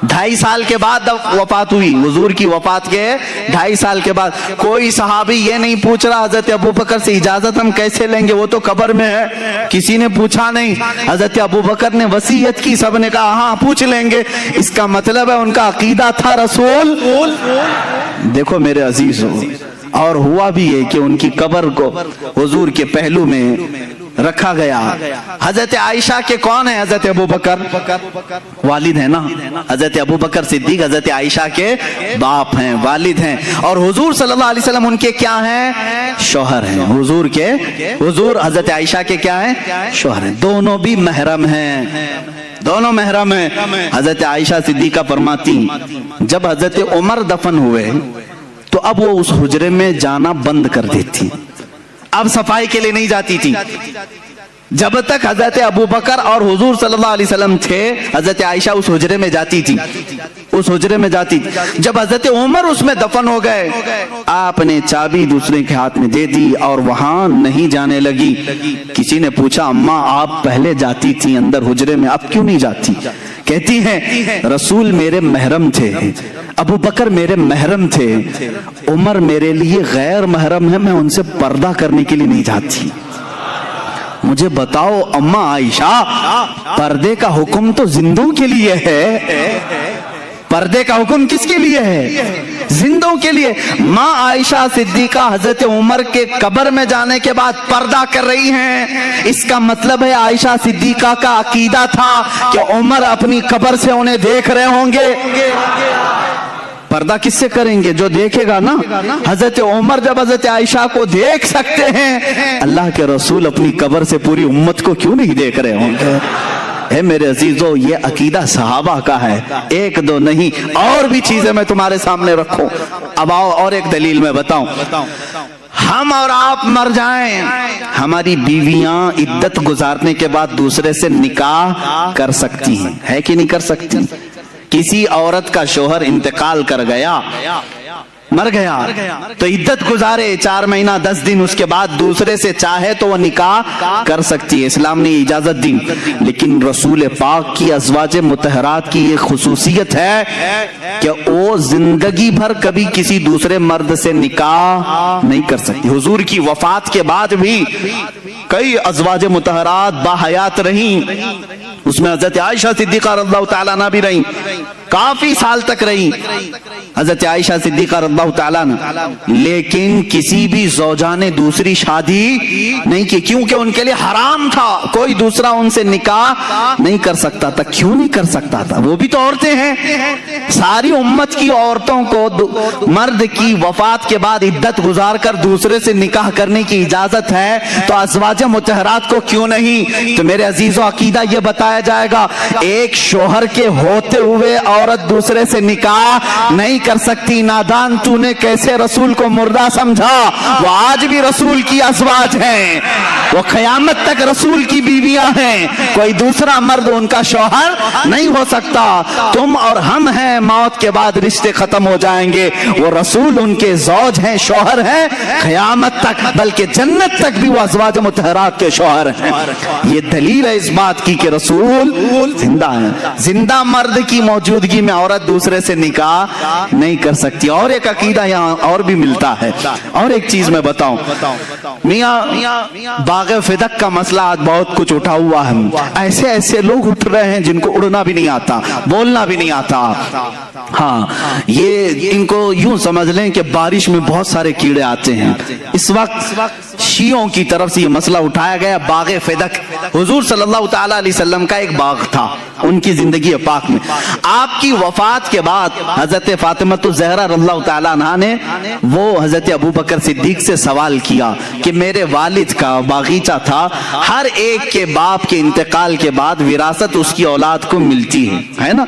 2.5 سال کے بعد وفات ہوئی، حضور کی وفات کے 2.5 سال کے بعد۔ کوئی صحابی یہ نہیں پوچھ رہا حضرت ابو بکر سے اجازت ہم کیسے لیں گے، وہ تو قبر میں ہے، کسی نے پوچھا نہیں۔ حضرت ابو بکر نے وصیت کی، سب نے کہا ہاں پوچھ لیں گے۔ اس کا مطلب ہے ان کا عقیدہ تھا رسول۔ دیکھو میرے عزیزو، اور ہوا بھی ہے کہ ان کی قبر کو حضور کے پہلو میں رکھا گیا۔ حضرت عائشہ کے کون ہے؟ حضرت ابو بکر والد ہیں نا، حضرت ابو بکر صدیق حضرت عائشہ کے باپ ہیں، والد ہیں، اور حضور صلی اللہ علیہ وسلم ان کے کیا ہیں؟ شوہر ہیں۔ حضور حضرت عائشہ کے کیا ہیں؟ شوہر ہیں۔ دونوں بھی محرم ہیں، دونوں محرم ہیں۔ حضرت عائشہ صدیقہ فرماتی جب حضرت عمر دفن ہوئے تو اب وہ اس حجرے میں جانا بند کر دیتی، اب صفائی کے لیے نہیں جاتی تھی۔ جب تک حضرت ابو بکر اور حضور صلی اللہ علیہ وسلم تھے، حضرت عائشہ اس حجرے میں جاتی تھی، اس حجرے میں جاتی تھی۔ جب حضرت عمر اس میں دفن ہو گئے، آپ نے چابی دوسرے کے ہاتھ میں دے دی اور وہاں نہیں جانے لگی۔ کسی نے پوچھا اماں آپ پہلے جاتی تھی اندر حجرے میں، اب کیوں نہیں جاتی؟ کہتی ہیں رسول میرے محرم تھے، ابو بکر میرے محرم تھے، عمر میرے لیے غیر محرم ہے، میں ان سے پردہ کرنے کے لیے نہیں جاتی۔ مجھے بتاؤ اماں عائشہ، پردے کا حکم تو زندوں کے لیے ہے، پردے کا حکم کس کے لیے ہے؟ زندوں کے لیے۔ ماں عائشہ صدیقہ حضرت عمر کے قبر میں جانے کے بعد پردہ کر رہی ہیں، اس کا مطلب ہے عائشہ صدیقہ کا عقیدہ تھا کہ عمر اپنی قبر سے انہیں دیکھ رہے ہوں گے۔ پردہ کس سے کریں گے؟ جو دیکھے گا نا۔ حضرت عمر جب حضرت عائشہ کو دیکھ سکتے ہیں، اللہ کے رسول اپنی قبر سے پوری امت کو کیوں نہیں دیکھ رہے ہوں گے؟ اے میرے عزیزو، یہ عقیدہ صحابہ کا ہے، ایک دو نہیں، اور بھی چیزیں میں تمہارے سامنے رکھوں۔ اب آؤ اور ایک دلیل میں بتاؤں۔ ہم اور آپ مر جائیں، ہماری بیویاں عدت گزارنے کے بعد دوسرے سے نکاح کر سکتی ہیں، ہے کہ نہیں کر سکتی؟ کسی عورت کا شوہر انتقال کر گیا، مر گیا، تو عدت گزارے 4 مہینہ 10 دن، اس کے بعد دوسرے سے چاہے تو وہ نکاح کر سکتی ہے، اسلام نے اجازت دی۔ لیکن رسول پاک کی ازواج مطہرات کی یہ خصوصیت ہے کہ وہ زندگی بھر کبھی کسی دوسرے مرد سے نکاح نہیں کر سکتی۔ حضور کی وفات کے بعد بھی کئی ازواج مطہرات باحیات رہیں، اس میں حضرت عائشہ صدیقہ رضی اللہ تعالیٰ عنہ بھی رہیں، کافی سال تک رہیں حضرت عائشہ صدیقہ رضی اللہ تعالیٰ عنہ، لیکن کسی بھی زوجہ نے دوسری شادی نہیں کی، کیونکہ ان کے لیے حرام تھا، کوئی دوسرا ان سے نکاح نہیں کر سکتا تھا۔ کیوں نہیں کر سکتا تھا؟ وہ بھی تو عورتیں ہیں۔ ساری امت کی عورتوں کو مرد کی وفات کے بعد عدت گزار کر دوسرے سے نکاح کرنے کی اجازت ہے، تو ازواج مطہرات کو کیوں نہیں؟ تو میرے عزیزو، عقیدہ یہ بتایا جائے گا، ایک شوہر کے ہوتے ہوئے عورت دوسرے سے نکاح نہیں کر سکتی۔ نادان تو نے کیسے رسول کو مردہ سمجھا؟ وہ آج بھی رسول کی ازواج ہیں، وہ قیامت تک رسول کی بیویاں ہیں، کوئی دوسرا مرد ان کا شوہر نہیں ہو سکتا۔ تم اور ہم ہیں، موت کے بعد رشتے ختم ہو جائیں گے، وہ رسول ان کے زوج ہیں، شوہر ہیں قیامت تک، بلکہ جنت تک بھی وہ ازواج مطہرات کے شوہر ہیں۔ یہ دلیل ہے اس بات کی کہ رسول زندہ ہیں۔ زندہ مرد کی موجودگی میں عورت دوسرے سے نکاح نہیں کر سکتی۔ اور ایک عقیدہ یہاں اور بھی ملتا ہے، اور ایک چیز میں بتاؤں، میاں باغ فدق کا مسئلہ آج بہت کچھ اٹھا ہوا ہے، ایسے ایسے لوگ اٹھ رہے ہیں جن کو اڑنا بھی نہیں آتا، بولنا بھی نہیں آتا۔ ہاں، یہ ان کو یوں سمجھ لیں کہ بارش میں بہت سارے کیڑے آتے ہیں۔ اس وقت شیعوں کی طرف سے یہ مسئلہ اٹھایا گیا، باغ فدق حضور صلی اللہ تعالیٰ علیہ وسلم کا ایک باغ تھا ان کی زندگی پاک میں. آپ کی وفات کے بعد حضرت فاطمہ الزہرا رضی اللہ تعالیٰ عنہ نے وہ حضرت ابو بکر صدیق سے سوال کیا کہ میرے والد کا باغیچہ تھا, ہر ایک کے باپ کے انتقال کے بعد وراثت اس کی اولاد کو ملتی ہے نا.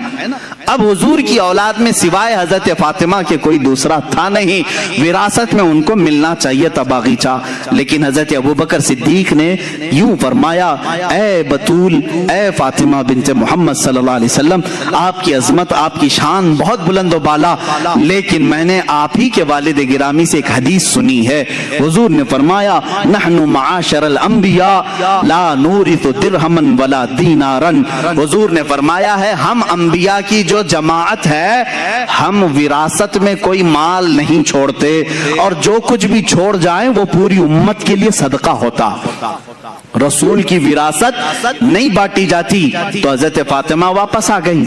اب حضور کی اولاد میں سوائے حضرت فاطمہ کے کوئی دوسرا تھا نہیں, وراثت میں ان کو ملنا چاہیے تھا باغیچہ. لیکن حضرت ابو بکر صدیق نے یوں فرمایا, اے بطول, اے فاطمہ بنت محمد صلی اللہ علیہ وسلم, آپ کی عظمت, آپ کی شان بہت بلند و بالا, لیکن میں نے آپ ہی کے والد گرامی سے ایک حدیث سنی ہے. حضور نے فرمایا, نحن معاشر الانبیاء لا نورث درہما ولا دینارا. حضور نے فرمایا ہے ہم انبیاء کی جو جماعت ہے ہم وراثت میں کوئی مال نہیں چھوڑتے, اور جو کچھ بھی چھوڑ جائیں وہ پوری امت کے لیے صدقہ ہوتا. رسول کی وراثت نہیں بانٹی جاتی. تو حضرت فاطمہ واپس آ گئی.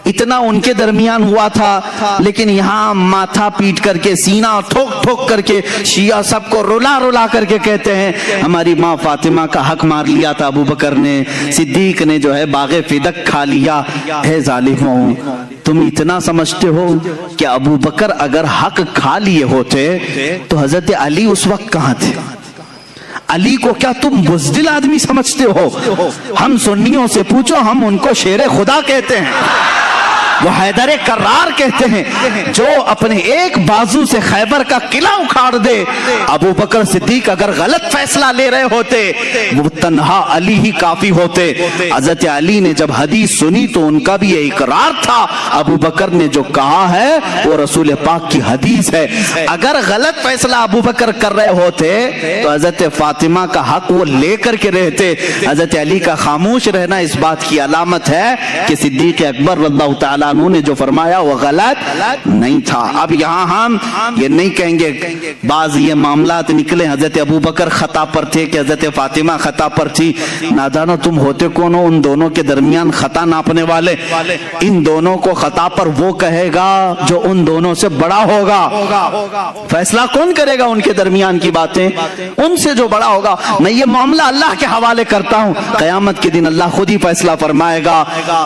اتنا ان کے درمیان ہوا تھا, لیکن یہاں ماتھا پیٹ کر کے, سینہ ٹھوک ٹھوک کر کے شیعہ سب کو رلا رلا کر کے کہتے ہیں ہماری ماں فاطمہ کا حق مار لیا تھا ابو بکر نے, صدیق نے جو ہے باغ فدق کھا لیا. اے ظالموں, تم اتنا سمجھتے ہو کہ ابو بکر اگر حق کھا لیے ہوتے تو حضرت علی اس وقت کہاں تھے؟ علی کو کیا تم بزدل آدمی سمجھتے ہو؟ ہم سنیوں سے پوچھو, ہم ان کو شیر خدا کہتے ہیں, وہ حیدر کرار کہتے ہیں, جو اپنے ایک بازو سے خیبر کا قلعہ اکھاڑ دے. ابو بکر صدیق اگر غلط فیصلہ لے رہے ہوتے وہ تنہا علی ہی کافی ہوتے. حضرت علی نے جب حدیث سنی تو ان کا بھی یہ اقرار تھا, ابو بکر نے جو کہا ہے وہ رسول پاک کی حدیث ہے. اگر غلط فیصلہ ابو بکر کر رہے ہوتے تو حضرت فاطمہ کا حق وہ لے کر کے رہتے. حضرت علی کا خاموش رہنا اس بات کی علامت ہے کہ صدیق اکبر رضی اللہ تعالیٰ عنہ نے جو فرمایا وہ غلط نہیں تھا. اب یہاں ہم یہ نہیں کہیں گے بعض یہ معاملات نکلے حضرت ابو بکر خطا پر تھے کہ حضرت فاطمہ خطا پر تھی. نادانو, تم ہوتے کون ہو ان دونوں کے درمیان خطا ناپنے والے؟ ان دونوں کو خطا پر وہ کہے گا جو ان دونوں سے بڑا ہوگا. فیصلہ کون کرے گا ان کے درمیان کی باتیں؟ ان سے جو بڑا ہوگا. میں یہ معاملہ اللہ کے حوالے کرتا ہوں, قیامت کے دن اللہ خود ہی فیصلہ فرمائے گا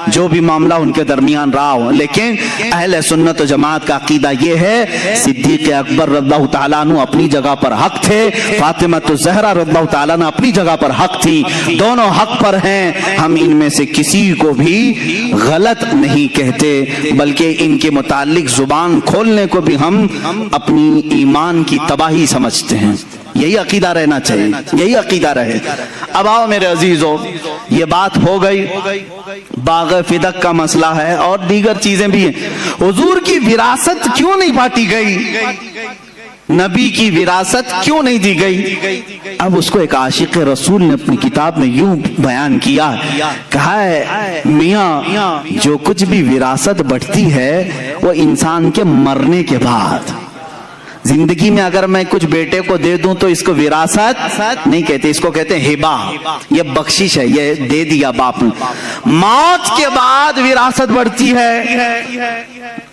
جو بھی معاملہ ان کے درمیان رہا ہو. لیکن اہل سنت و جماعت کا عقیدہ یہ ہے صدیق اکبر رضی اللہ تعالیٰ عنہ اپنی جگہ پر حق تھے, فاطمہ الزہرا رضی اللہ تعالیٰ عنہ اپنی جگہ پر حق تھی, دونوں حق پر ہیں. ہم ان میں سے کسی کو بھی غلط نہیں کہتے, بلکہ ان کے متعلق زبان کھولنے کو بھی ہم اپنی ایمان کی تباہی سمجھتے ہیں. یہی عقیدہ رہنا چاہیے, یہی عقیدہ رہے. اب آؤ میرے عزیزو, یہ بات ہو گئی, باغ فدق کا مسئلہ ہے اور دیگر چیزیں بھی ہیں. حضور کی وراثت کیوں نہیں بانٹی گئی؟ نبی کی وراثت کیوں نہیں دی گئی؟ اب اس کو ایک عاشق رسول نے اپنی کتاب میں یوں بیان کیا, کہا ہے میاں جو کچھ بھی وراثت بڑھتی ہے وہ انسان کے مرنے کے بعد. زندگی میں اگر میں کچھ بیٹے کو دے دوں تو اس کو وراثت نہیں کہتے, اس کو کہتے ہیں ہبہ, یہ بخشش ہے, یہ دے دیا باپ نے. موت کے بعد وراثت بڑھتی ہے.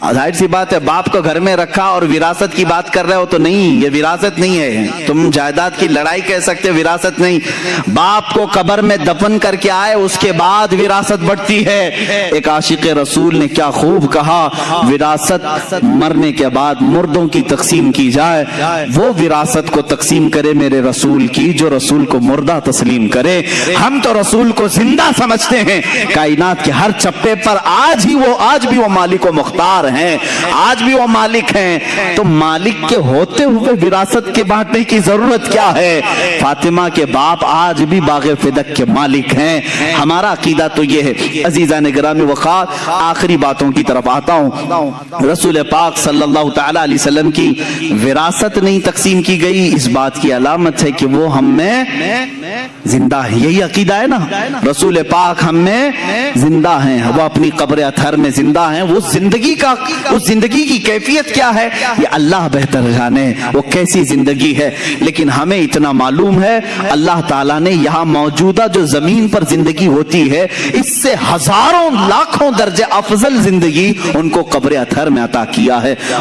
ظاہر سی بات ہے, باپ کو گھر میں رکھا اور وراثت کی بات کر رہے ہو تو نہیں, یہ وراثت نہیں ہے. تم جائیداد کی لڑائی کہہ سکتے, وراثت نہیں. باپ کو قبر میں دفن کر کے آئے اس کے بعد وراثت بڑھتی ہے. ایک عاشق رسول نے کیا خوب کہا, وراثت مرنے کے بعد مردوں کی تقسیم کی جائے, وہ وراثت کو تقسیم کرے میرے رسول کی جو رسول کو مردہ تسلیم کرے. ہم تو رسول کو زندہ سمجھتے ہیں, کائنات کے ہر چپے پر آج بھی وہ مالک و مختار ہیں, آج بھی وہ مالک ہیں. تو مالک کے ہوتے ہوئے وراثت کے بانٹنے کی ضرورت کیا ہے؟ فاطمہ کے باپ آج بھی باغ فدق کے مالک ہیں. ہمارا عقیدہ تو یہ ہے. عزیزان گرامی وقار, آخری باتوں کی طرف آتا ہوں. رسول پاک صلی اللہ تعالی علیہ وسلم کی وراثت نہیں تقسیم کی گئی, اس بات کی علامت ہے کہ وہ ہم میں زندہ ہے. یہی عقیدہ ہے نا, رسول پاک ہم میں زندہ ہیں, وہ اپنی قبر اطہر میں زندہ ہیں. وہ زندگی کی کیفیت کیا ہے یہ اللہ بہتر جانے, وہ کیسی زندگی ہے. لیکن ہمیں اتنا معلوم ہے اللہ تعالیٰ نے یہاں موجودہ جو زمین پر زندگی ہوتی ہے اس سے ہزاروں لاکھوں درجے افضل زندگی ان کو قبر اطہر میں عطا کیا ہے.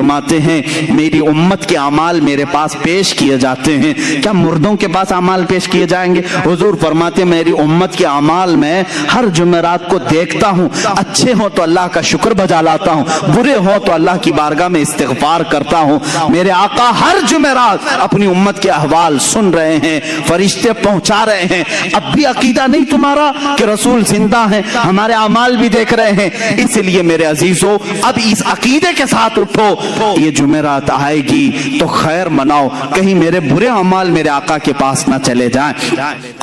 فرماتے ہیں میری امت کے اعمال میرے پاس پیش کیے جاتے ہیں، کیا مردوں کے پاس اعمال پیش کیے جائیں گے؟ حضور فرماتے ہیں میری امت کے اعمال میں ہر جمعرات کو دیکھتا ہوں، اچھے ہوں تو اللہ کا شکر بجا لاتا ہوں، برے ہوں تو اللہ کی بارگاہ میں استغفار کرتا ہوں۔ میرے آقا ہر جمعرات اپنی امت کے احوال سن رہے ہیں، فرشتے پہنچا رہے ہیں۔ اب بھی عقیدہ نہیں تمہارا کہ رسول زندہ ہیں؟ ہمارے اعمال بھی دیکھ رہے ہیں۔ اس لیے میرے عزیزو اب اس عقیدے کے ساتھ اٹھو، یہ جمعرات آئے گی تو خیر مناؤ، کہیں میرے برے اعمال میرے آقا کے پاس نہ چلے جائیں،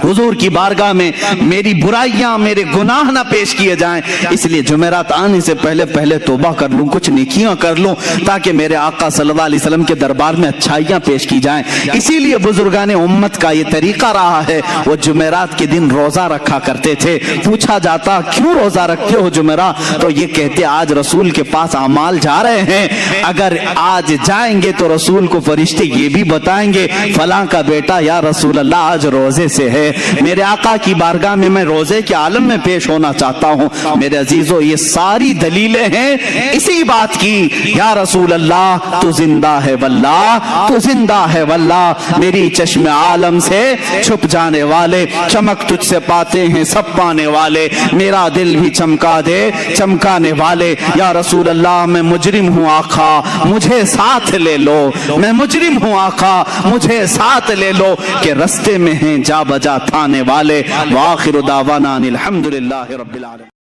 حضور کی بارگاہ میں میری برائیاں میرے گناہ نہ پیش کیے جائیں۔ اس لیے جمعرات آنے سے پہلے توبہ کر لوں، کچھ نیکیاں کر لوں، تاکہ میرے آقا صلی اللہ علیہ وسلم کے دربار میں اچھائیاں پیش کی جائیں۔ اسی لیے بزرگان امت کا یہ طریقہ رہا ہے، وہ جمعرات کے دن روزہ رکھا کرتے تھے۔ پوچھا جاتا کیوں روزہ رکھتے ہو جمعرات؟ تو یہ کہتے آج رسول کے پاس اعمال جا رہے ہیں، اگر آج جائیں گے تو رسول کو فرشتے یہ بھی بتائیں گے فلاں کا بیٹا یا رسول اللہ آج روزے سے ہے، میرے آقا کی بارگاہ میں روزے کے عالم میں پیش ہونا چاہتا ہوں۔ میرے عزیزو یہ ساری دلیلیں ہیں اسی بات کی، یا رسول اللہ تو زندہ ہے واللہ، تو زندہ ہے واللہ، میری چشم عالم سے چھپ جانے والے، چمک تجھ سے پاتے ہیں سب پانے والے، میرا دل بھی چمکا دے چمکانے والے، یا رسول اللہ میں مجرم ہوں آقا مجھے ساتھ لے لو، میں مجرم ہوں آقا مجھے ساتھ لے لو، کہ رستے میں ہیں جا بجا تھانے والے۔ وآخر دعوانا الحمدللہ رب العالمین۔